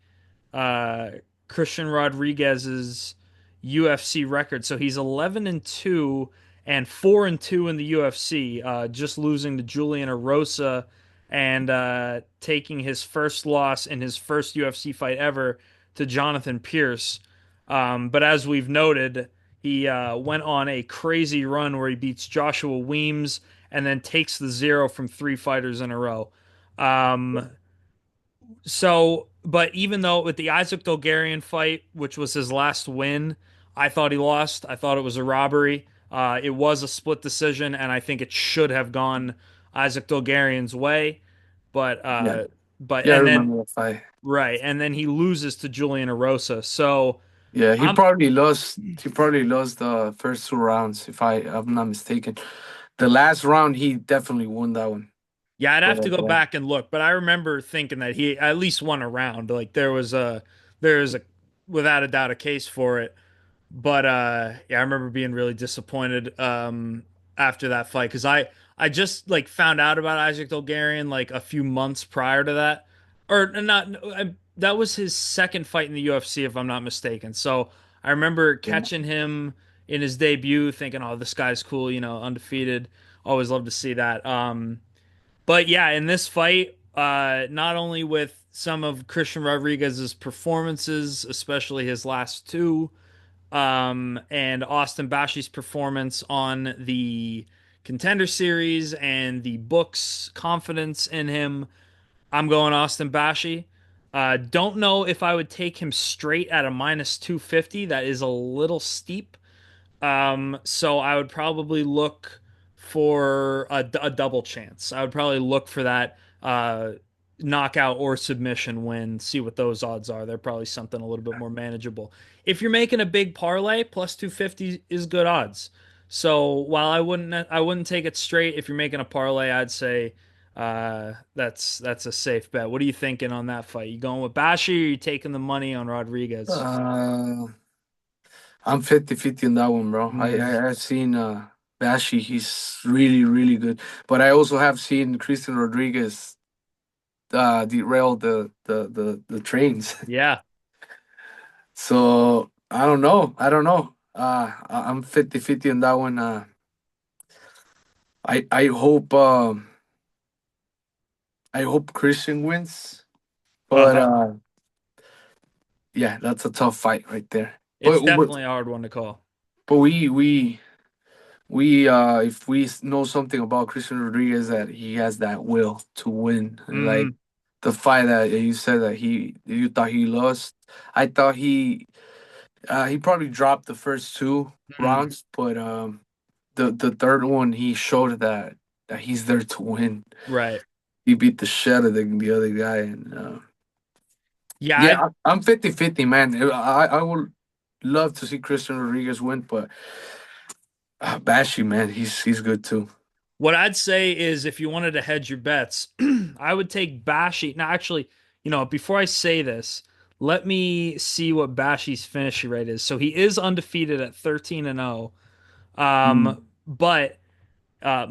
uh, Christian Rodriguez's UFC record. So he's 11-2 and 4-2 in the UFC, just losing to Julian Erosa and taking his first loss in his first UFC fight ever to Jonathan Pierce. But as we've noted, he went on a crazy run where he beats Joshua Weems and then takes the zero from three fighters in a row. Um, but even though with the Isaac Dolgarian fight, which was his last win, I thought he lost. I thought it was a robbery. It was a split decision, and I think it should have gone Isaac Dolgarian's way. But Yeah. uh, but Yeah. I and then remember that fight. right, and then he loses to Julian Erosa. So Yeah. He I'm probably lost. He probably lost the first two rounds, if I'm not mistaken. The last round, he definitely won that one. Yeah, I'd But have to go yeah. back and look, but I remember thinking that he at least won a round. Like there is a without a doubt a case for it. But yeah, I remember being really disappointed after that fight because I just like found out about Isaac Dolgarian like a few months prior to that, or not. That was his second fight in the UFC, if I'm not mistaken. So I remember Yeah. catching him in his debut, thinking, "Oh, this guy's cool, undefeated." Always love to see that. But yeah, in this fight, not only with some of Christian Rodriguez's performances, especially his last two and Austin Bashi's performance on the Contender Series and the book's confidence in him. I'm going Austin Bashi. Don't know if I would take him straight at a minus 250. That is a little steep. So I would probably look for a double chance. I would probably look for that knockout or submission win, see what those odds are. They're probably something a little bit more manageable. If you're making a big parlay, plus 250 is good odds. So while I wouldn't take it straight, if you're making a parlay, I'd say that's a safe bet. What are you thinking on that fight? You going with Bashi or you taking the money on Rodriguez? Uh, I'm 50-50 on that one, bro. Mm. I've seen Bashi. He's really, really good. But I also have seen Christian Rodriguez derail the trains. Yeah. So I don't know. I don't know. I'm 50-50 on that one. I hope Christian wins. But Uh-huh. yeah, that's a tough fight right there. It's But but, definitely a hard one to call. but we if we know something about Christian Rodriguez, that he has that will to win. Like Mm, the fight that you said that you thought he lost. I thought he probably dropped the first two mm, rounds, but the third one he showed that he's there to win. right. He beat the shit out of the other guy, and Yeah, yeah, I'm 50-50, man. I would love to see Christian Rodriguez win, but Bashi, man, he's good too. what I'd say is if you wanted to hedge your bets, I would take Bashi. Now, actually, before I say this, let me see what Bashi's finishing rate is. So he is undefeated at 13-0. Mm. but uh,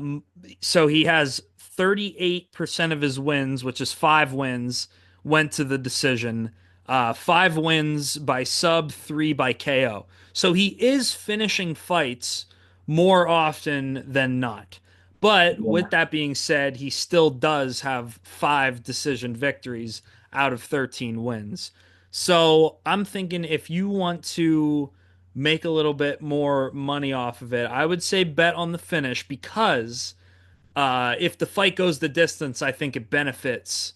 so he has 38% of his wins, which is 5 wins, went to the decision. 5 wins by sub, 3 by KO. So he is finishing fights more often than not. But with Yeah. that being said, he still does have 5 decision victories out of 13 wins. So I'm thinking if you want to make a little bit more money off of it, I would say bet on the finish because if the fight goes the distance, I think it benefits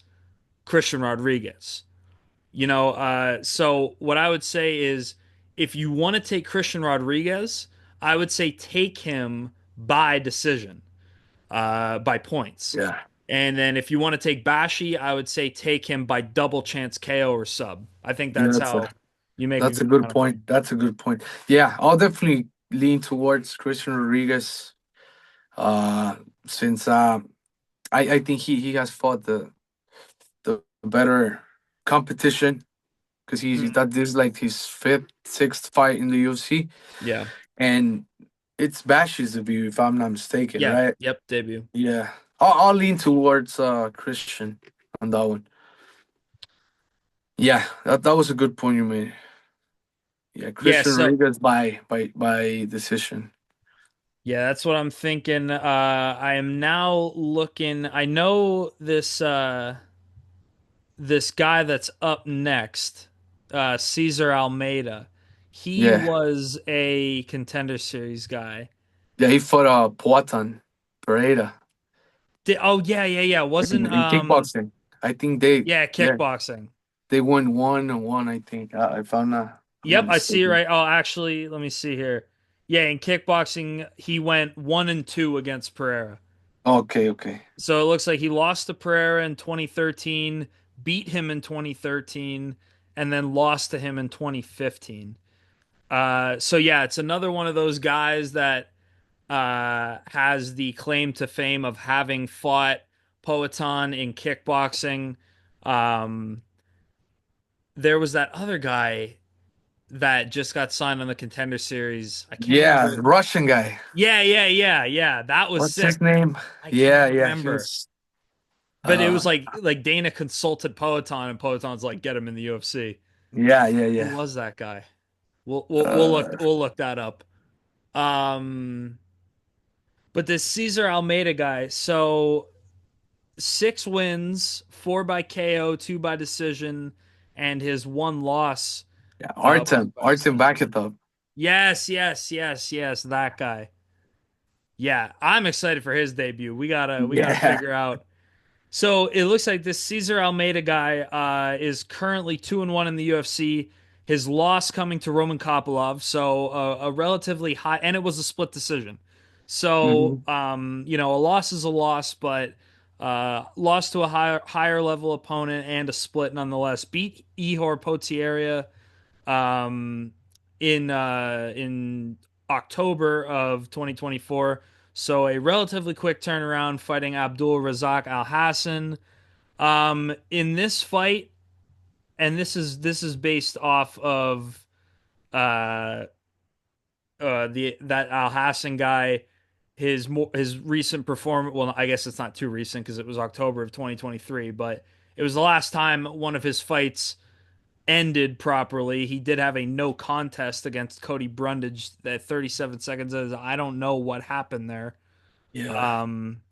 Christian Rodriguez. So what I would say is if you want to take Christian Rodriguez, I would say take him by decision, by points. Yeah. And then if you want to take Bashi, I would say take him by double chance KO or sub. I think Yeah, that's how you make a that's good a good amount of money. point. That's a good point. Yeah, I'll definitely lean towards Christian Rodriguez. Uh, since I think he has fought the better competition because Mhm. that this is like his fifth, sixth fight in the UFC, Yeah. and it's Bash's debut if I'm not mistaken, Yeah. right? Yep. Debut. Yeah, I'll lean towards Christian on that one. Yeah, that was a good point you made. Yeah, Yeah. Christian So Rodriguez by decision. yeah, that's what I'm thinking. I am now looking. I know this guy that's up next, Caesar Almeida. He Yeah, was a contender series guy. yeah, he fought Poatan Pereira Oh yeah, yeah, yeah. Wasn't in kickboxing. I think yeah, yeah kickboxing. they won 1-1. I think if I'm Yep, not I see mistaken. right. Oh, actually, let me see here. Yeah, in kickboxing, he went 1-2 against Pereira. Okay, okay. So it looks like he lost to Pereira in 2013, beat him in 2013, and then lost to him in 2015. So yeah, it's another one of those guys that has the claim to fame of having fought Poatan in kickboxing. Um, there was that other guy that just got signed on the Contender Series. I can't Yeah, remember. Russian guy. Yeah, yeah, yeah, yeah. That was What's his sick. name? I Yeah, can't yeah. He remember. was. But it Uh, was like Dana consulted Poatan, and Poatan's like, get him in the UFC. yeah, yeah, Who yeah. was that guy? Uh, We'll look that up. Um, but this Cesar Almeida guy, so 6 wins, 4 by KO, 2 by decision, and his one loss yeah, was Artem, by Artem decision. Bakitov. Yes, yes, yes, yes, that guy. Yeah, I'm excited for his debut. We gotta Yeah, figure out. So it looks like this Cesar Almeida guy is currently 2-1 in the UFC. His loss coming to Roman Kopylov, so a relatively high, and it was a split decision. So hmm a loss is a loss, but lost to a higher level opponent and a split nonetheless. Beat Ihor Potieria um, in October of 2024. So a relatively quick turnaround, fighting Abdul Razak Al Hassan. In this fight, and this is based off of uh, the that Al Hassan guy. His recent performance. Well, I guess it's not too recent because it was October of 2023, but it was the last time one of his fights ended properly. He did have a no contest against Cody Brundage that 37 seconds is. I don't know what happened there. yeah.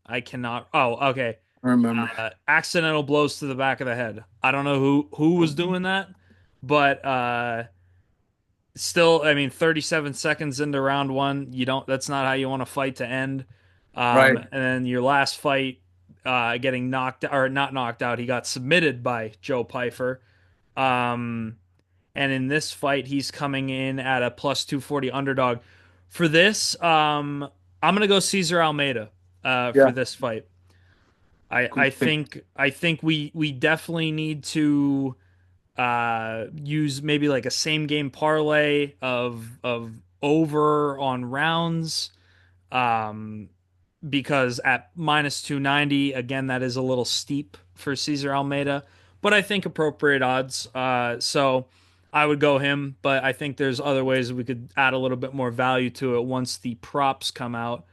I cannot. Oh, okay. I remember. Accidental blows to the back of the head. I don't know who was doing that, but still, I mean, 37 seconds into round one, you don't. That's not how you want a fight to end. Right. And then your last fight, getting knocked or not knocked out, he got submitted by Joe Pyfer. Um, and in this fight, he's coming in at a plus 240 underdog. For this, I'm gonna go Cesar Almeida for Yeah. this fight. I Good pick. think we definitely need to use maybe like a same game parlay of over on rounds. Um, because at minus 290, again, that is a little steep for Cesar Almeida, but I think appropriate odds. So I would go him, but I think there's other ways we could add a little bit more value to it once the props come out.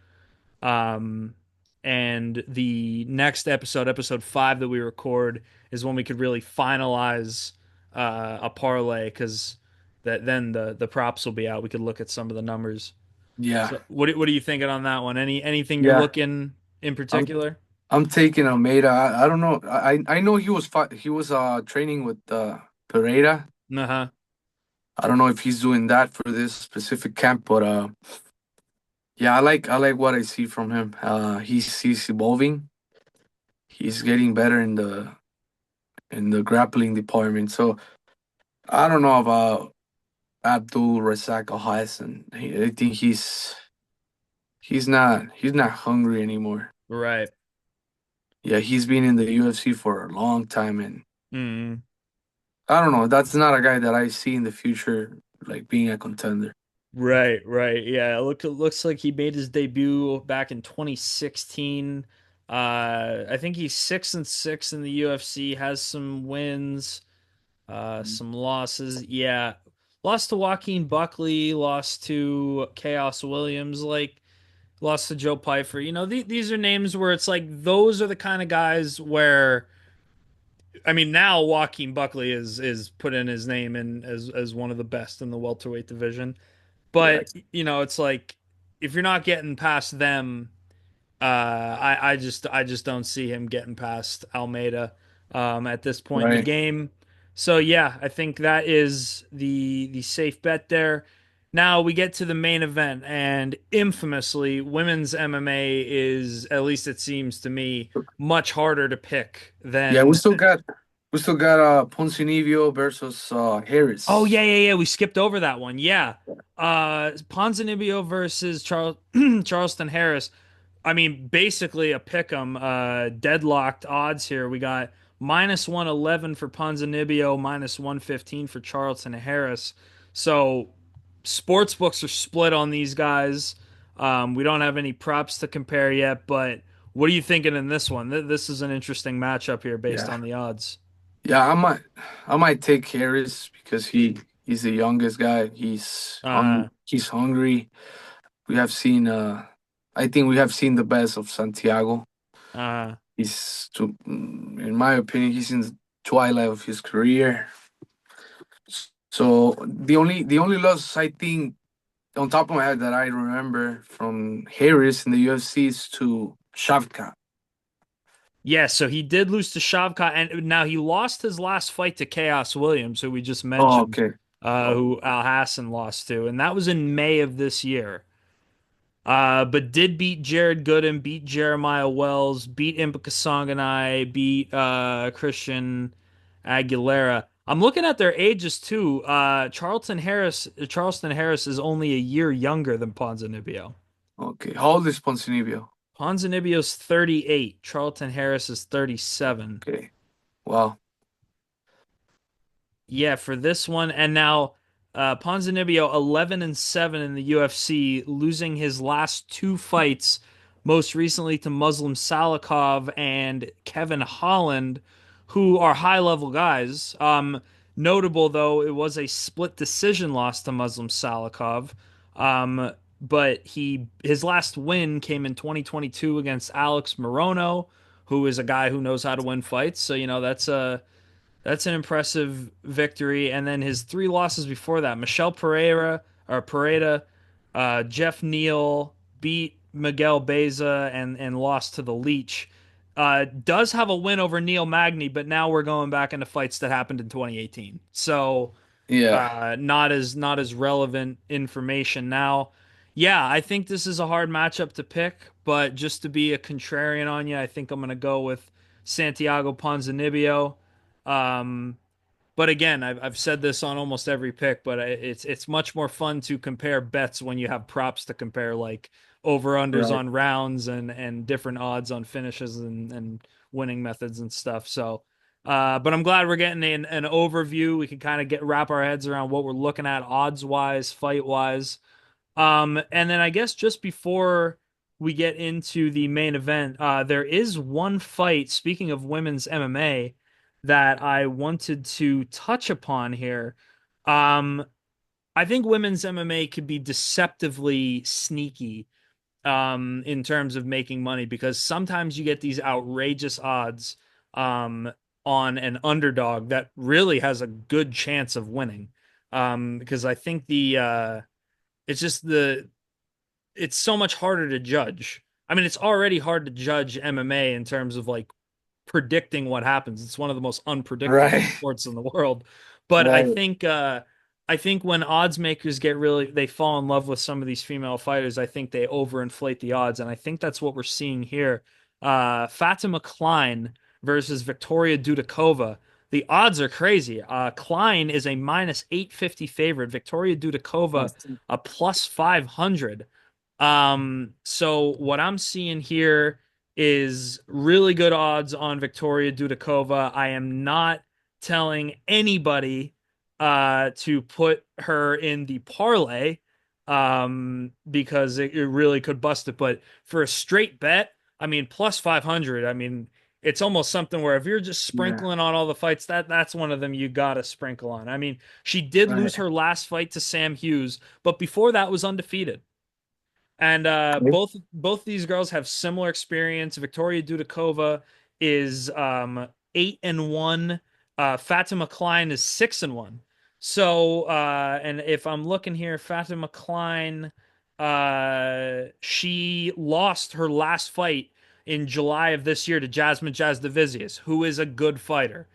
Um, and the next episode, episode 5 that we record, is when we could really finalize a parlay because that then the props will be out. We could look at some of the numbers. Yeah, So what are you thinking on that one? Anything you're yeah. looking in I'm particular? I'm taking Almeida. I don't know. I know he was training with Pereira. Uh-huh. I don't know if he's doing that for this specific camp, but yeah, I like what I see from him. He's evolving. He's getting better in the grappling department. So I don't know about Abdul Razak Al Hassan. I think he's not hungry anymore. Right. Yeah, he's been in the UFC for a long time, and Mm. I don't know. That's not a guy that I see in the future like being a contender. Right, right. Yeah, it looks like he made his debut back in 2016. I think he's 6-6 in the UFC, has some wins, some losses. Yeah. Lost to Joaquin Buckley, lost to Chaos Williams, like lost to Joe Pyfer. These are names where it's like those are the kind of guys where I mean, now Joaquin Buckley is put in his name in as one of the best in the welterweight division. Yeah, But it's like if you're not getting past them, I just don't see him getting past Almeida at this point in the right. game. So yeah, I think that is the safe bet there. Now we get to the main event, and infamously, women's MMA is, at least it seems to me, much harder to pick Yeah, than. we still got Ponzinibbio versus Oh yeah, Harris. yeah, yeah. We skipped over that one. Yeah. Ponzinibbio versus Charleston Harris. I mean, basically a pick 'em, deadlocked odds here. We got -111 for Ponzinibbio, -115 for Charleston Harris. So sports books are split on these guys. We don't have any props to compare yet, but what are you thinking in this one? This is an interesting matchup here based Yeah, on the odds. yeah. I might take Harris because he's the youngest guy. Uh, He's hungry. We have seen I think we have seen the best of Santiago. uh, In my opinion, he's in the twilight of his career. So the only loss I think on top of my head that I remember from Harris in the UFC is to Shavkat. Yeah, so he did lose to Shavkat, and now he lost his last fight to Chaos Williams, who we just Oh, mentioned, okay. Oh, who Al Hassan lost to, and that was in May of this year. But did beat Jared Gooden, beat Jeremiah Wells, beat Impa Kasanganay, beat Christian Aguilera. I'm looking at their ages too. Charleston Harris is only a year younger than Ponzinibbio. okay. How old is Ponzinibbio? Ponzinibbio's 38. Charlton Harris is 37. Okay. Wow. Yeah, for this one, and now Ponzinibbio 11-7 in the UFC, losing his last two fights, most recently to Muslim Salikov and Kevin Holland, who are high-level guys. Notable though, it was a split decision loss to Muslim Salikov. But his last win came in 2022 against Alex Morono, who is a guy who knows how to win fights. So, that's an impressive victory. And then his three losses before that, Michelle Pereira, Jeff Neal beat Miguel Beza and lost to the Leech. Does have a win over Neil Magny, but now we're going back into fights that happened in 2018. So Yeah. not as relevant information now. Yeah, I think this is a hard matchup to pick, but just to be a contrarian on you, I think I'm gonna go with Santiago Ponzinibbio. Um, but again, I've said this on almost every pick, but it's much more fun to compare bets when you have props to compare, like over unders Right. on rounds and different odds on finishes and winning methods and stuff. So, but I'm glad we're getting an overview. We can kind of get wrap our heads around what we're looking at odds wise, fight wise. And then I guess just before we get into the main event, there is one fight, speaking of women's MMA, that I wanted to touch upon here. Um, I think women's MMA could be deceptively sneaky. in terms of making money because sometimes you get these outrageous odds um, on an underdog that really has a good chance of winning. Because I think it's just it's so much harder to judge. I mean, it's already hard to judge MMA in terms of like predicting what happens. It's one of the most unpredictable Right. sports in the world. But Right. I think when odds makers get really they fall in love with some of these female fighters, I think they overinflate the odds. And I think that's what we're seeing here. Fatima Klein versus Victoria Dudakova. The odds are crazy. Klein is a minus 850 favorite. Victoria Dudakova a plus 500. So what I'm seeing here is really good odds on Victoria Dudakova. I am not telling anybody to put her in the parlay because it really could bust it. But for a straight bet, I mean, plus 500, I mean, it's almost something where if you're just Yeah. sprinkling on all the fights, that's one of them you gotta sprinkle on. I mean, she did lose Right. her last fight to Sam Hughes, but before that was undefeated. And Okay. both these girls have similar experience. Victoria Dudakova is 8-1. Fatima Klein is 6-1. So and if I'm looking here, Fatima Klein, she lost her last fight in July of this year to Jasmine Jasudavicius, who is a good fighter.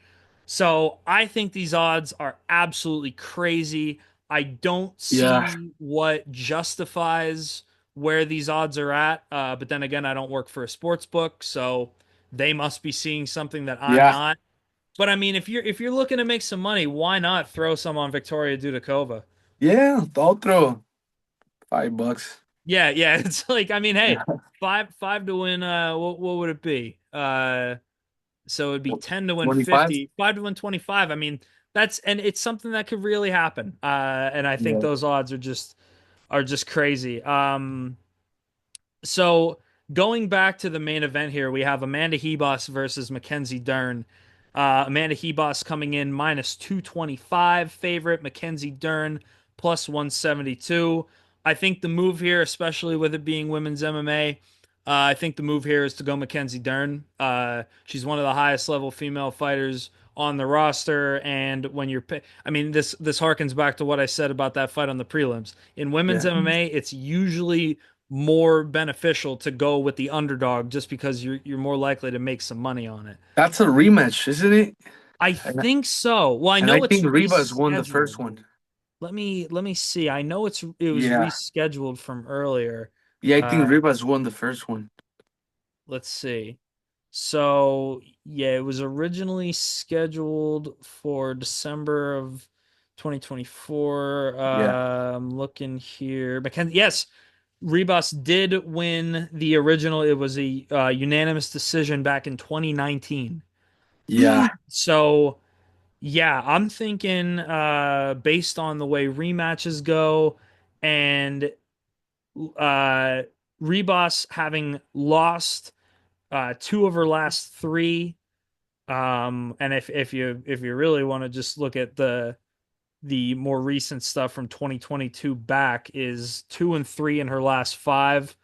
So I think these odds are absolutely crazy. I don't Yeah. see what justifies where these odds are at. But then again, I don't work for a sports book, so they must be seeing something that I'm Yeah. not. But I mean, if you're looking to make some money, why not throw some on Victoria Dudakova? Yeah. I'll throw $5. Yeah, yeah. It's like I mean, Yeah. hey, five to win. What would it be? So it'd be 10 to win 25? 50, 5 to win 25. I mean, that's and it's something that could really happen. And I think Yeah. those odds are just crazy. So going back to the main event here, we have Amanda Hebos versus Mackenzie Dern. Amanda Hebos coming in minus 225 favorite, Mackenzie Dern plus 172. I think the move here, especially with it being women's MMA, I think the move here is to go Mackenzie Dern. She's one of the highest level female fighters on the roster, and when I mean, this harkens back to what I said about that fight on the prelims. In women's Yeah. MMA, it's usually more beneficial to go with the underdog just because you're more likely to make some money on it. That's a rematch, isn't it? I And, think so. Well, I and I know it's think Rivas won the first rescheduled. one. Let me see. I know it was Yeah. rescheduled from earlier. Yeah, I think Uh Rivas won the first one. let's see. So, yeah, it was originally scheduled for December of 2024. Yeah. I'm looking here. Mackenzie, yes, Rebus did win the original. It was a unanimous decision back in 2019. Yeah. So, yeah, I'm thinking based on the way rematches go and uh Rebus having lost two of her last three and if you really want to just look at the more recent stuff from 2022 back is 2-3 in her last five.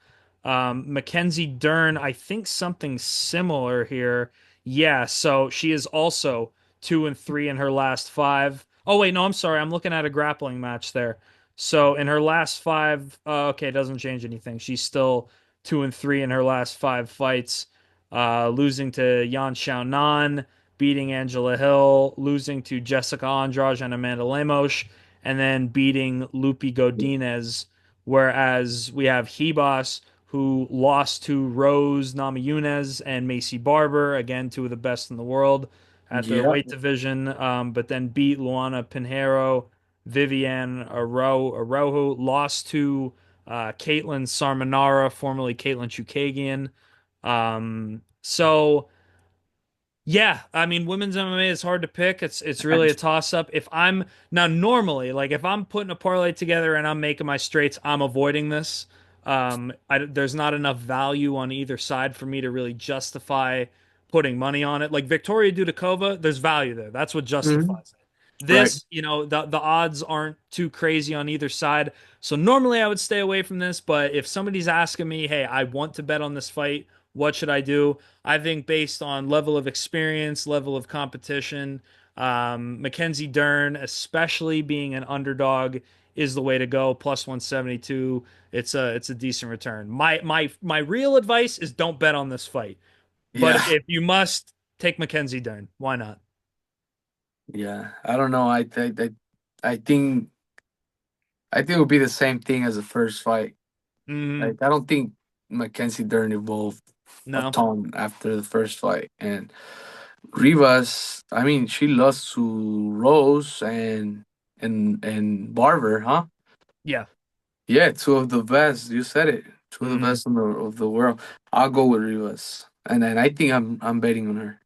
Mackenzie Dern, I think something similar here. Yeah, so she is also 2-3 in her last five. Oh wait, no, I'm sorry. I'm looking at a grappling match there. So in her last five, okay, it doesn't change anything. She's still 2-3 in her last five fights, losing to Yan Xiaonan, beating Angela Hill, losing to Jessica Andrade and Amanda Lemos, and then beating Lupi Godinez. Whereas we have Hebos, who lost to Rose Namajunas and Macy Barber, again, two of the best in the world at the Yeah. weight division, but then beat Luana Pinheiro, Viviane Araujo, lost to Caitlin Sarmanara, formerly Caitlin Chukagian. So yeah, I mean, women's MMA is hard to pick. It's really a toss up. If I'm now normally like if I'm putting a parlay together and I'm making my straights, I'm avoiding this. There's not enough value on either side for me to really justify putting money on it. Like Victoria Dudakova, there's value there. That's what Mhm. justifies it. Right. This, the odds aren't too crazy on either side. So normally I would stay away from this, but if somebody's asking me, hey, I want to bet on this fight, what should I do? I think based on level of experience, level of competition, Mackenzie Dern, especially being an underdog, is the way to go. Plus 172. It's a decent return. My real advice is don't bet on this fight. But Yeah, if you must, take Mackenzie Dern. Why not? yeah. I don't know. I think it would be the same thing as the first fight. Mm, Like I don't think Mackenzie Dern evolved a no. ton after the first fight, and Rivas. I mean, she lost to Rose and Barber, huh? Yeah. Yeah, two of the best. You said it. Two of the Hmm. best of the world. I'll go with Rivas, and then I think I'm betting on her.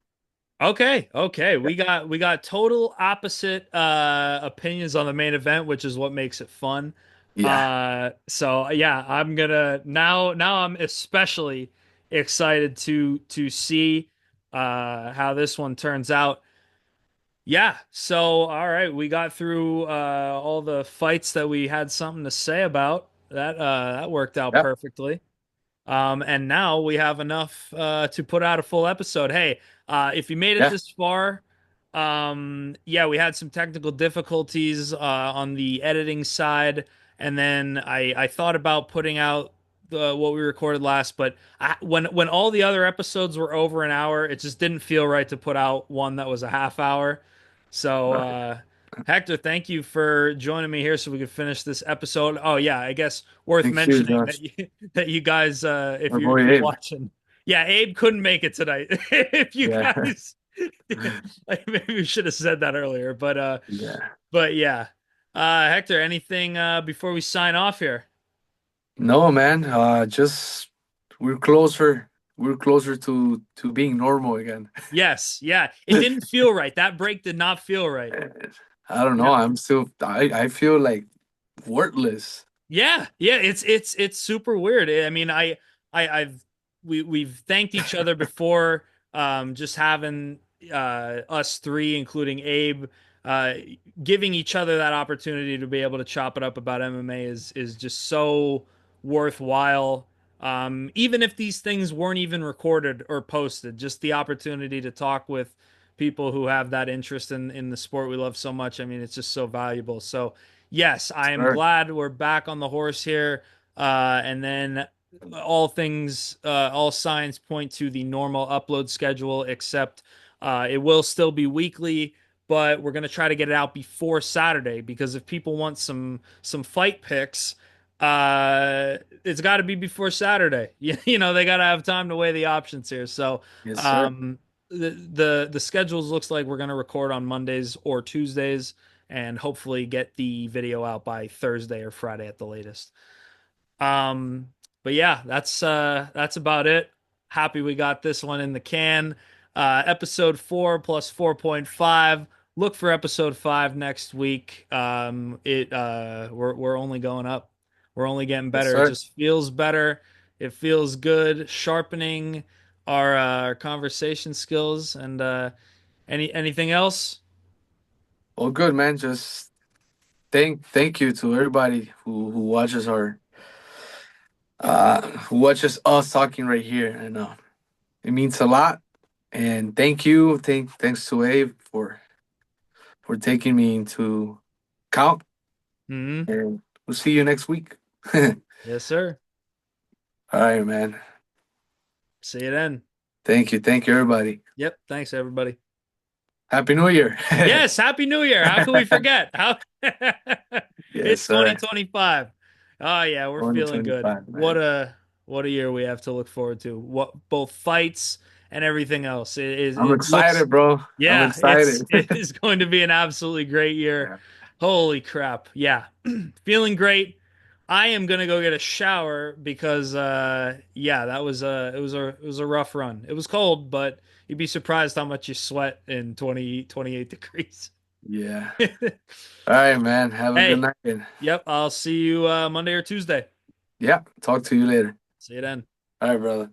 Okay. Okay. We got total opposite opinions on the main event, which is what makes it fun. Yeah, So yeah, I'm gonna now I'm especially excited to see how this one turns out. Yeah, so all right, we got through all the fights that we had something to say about. That worked out yeah, perfectly. And now we have enough to put out a full episode. Hey, if you made it yeah. this far, yeah, we had some technical difficulties on the editing side, and then I thought about putting out what we recorded last, but when all the other episodes were over an hour, it just didn't feel right to put out one that was a half hour. So, Right. Hector, thank you for joining me here so we could finish this episode. Oh yeah, I guess worth Thank you, mentioning Josh. that you guys, if My you boy if you're Abe. watching, yeah, Abe couldn't make it tonight. If you Yeah, guys, like maybe we should have said that earlier, yeah. but yeah, Hector, anything before we sign off here? No, man. Just we're closer. We're closer to being normal again. Yes, yeah, it didn't feel right. That break did not feel right. I don't know. Yeah. I'm still. I feel like worthless. Yeah, it's super weird. I mean, I've we've thanked each other before. Just having us three, including Abe, uh, giving each other that opportunity to be able to chop it up about MMA is just so worthwhile. Even if these things weren't even recorded or posted, just the opportunity to talk with people who have that interest in the sport we love so much. I mean, it's just so valuable. So yes, I am Sure. glad we're back on the horse here. And then all signs point to the normal upload schedule, except it will still be weekly, but we're gonna try to get it out before Saturday because if people want some fight picks, it's got to be before Saturday. They got to have time to weigh the options here. So, Yes, sir. um, the schedules looks like we're gonna record on Mondays or Tuesdays and hopefully get the video out by Thursday or Friday at the latest. Um, but yeah, that's about it. Happy we got this one in the can. Episode 4 plus 4.5. Look for episode 5 next week. We're only going up. We're only getting Yes, better. It sir. just feels better. It feels good, sharpening our conversation skills. And anything else? Well, good, man. Just thank you to everybody who watches our who watches us talking right here, and it means a lot. And thank you, thanks to Abe for taking me into count. Hmm. And we'll see you next week. All Yes, sir. right, man. See you then. Thank you, everybody. Yep. Thanks, everybody. Happy New Year. Yes, Happy New Year. How can we forget? How Yes, it's sir. 2025. Oh yeah, we're feeling good. 2025, man. What a year we have to look forward to. What both fights and everything else. I'm It looks excited, bro. I'm yeah, excited. it is going to be an absolutely great year. Yeah. Holy crap. Yeah. Feeling great. I am gonna go get a shower because yeah, that was it was a rough run. It was cold, but you'd be surprised how much you sweat in 28 degrees. Yeah. All right, man. Have a good Hey, night. yep, I'll see you Monday or Tuesday. Yeah. Talk to you later. See you then. All right, brother.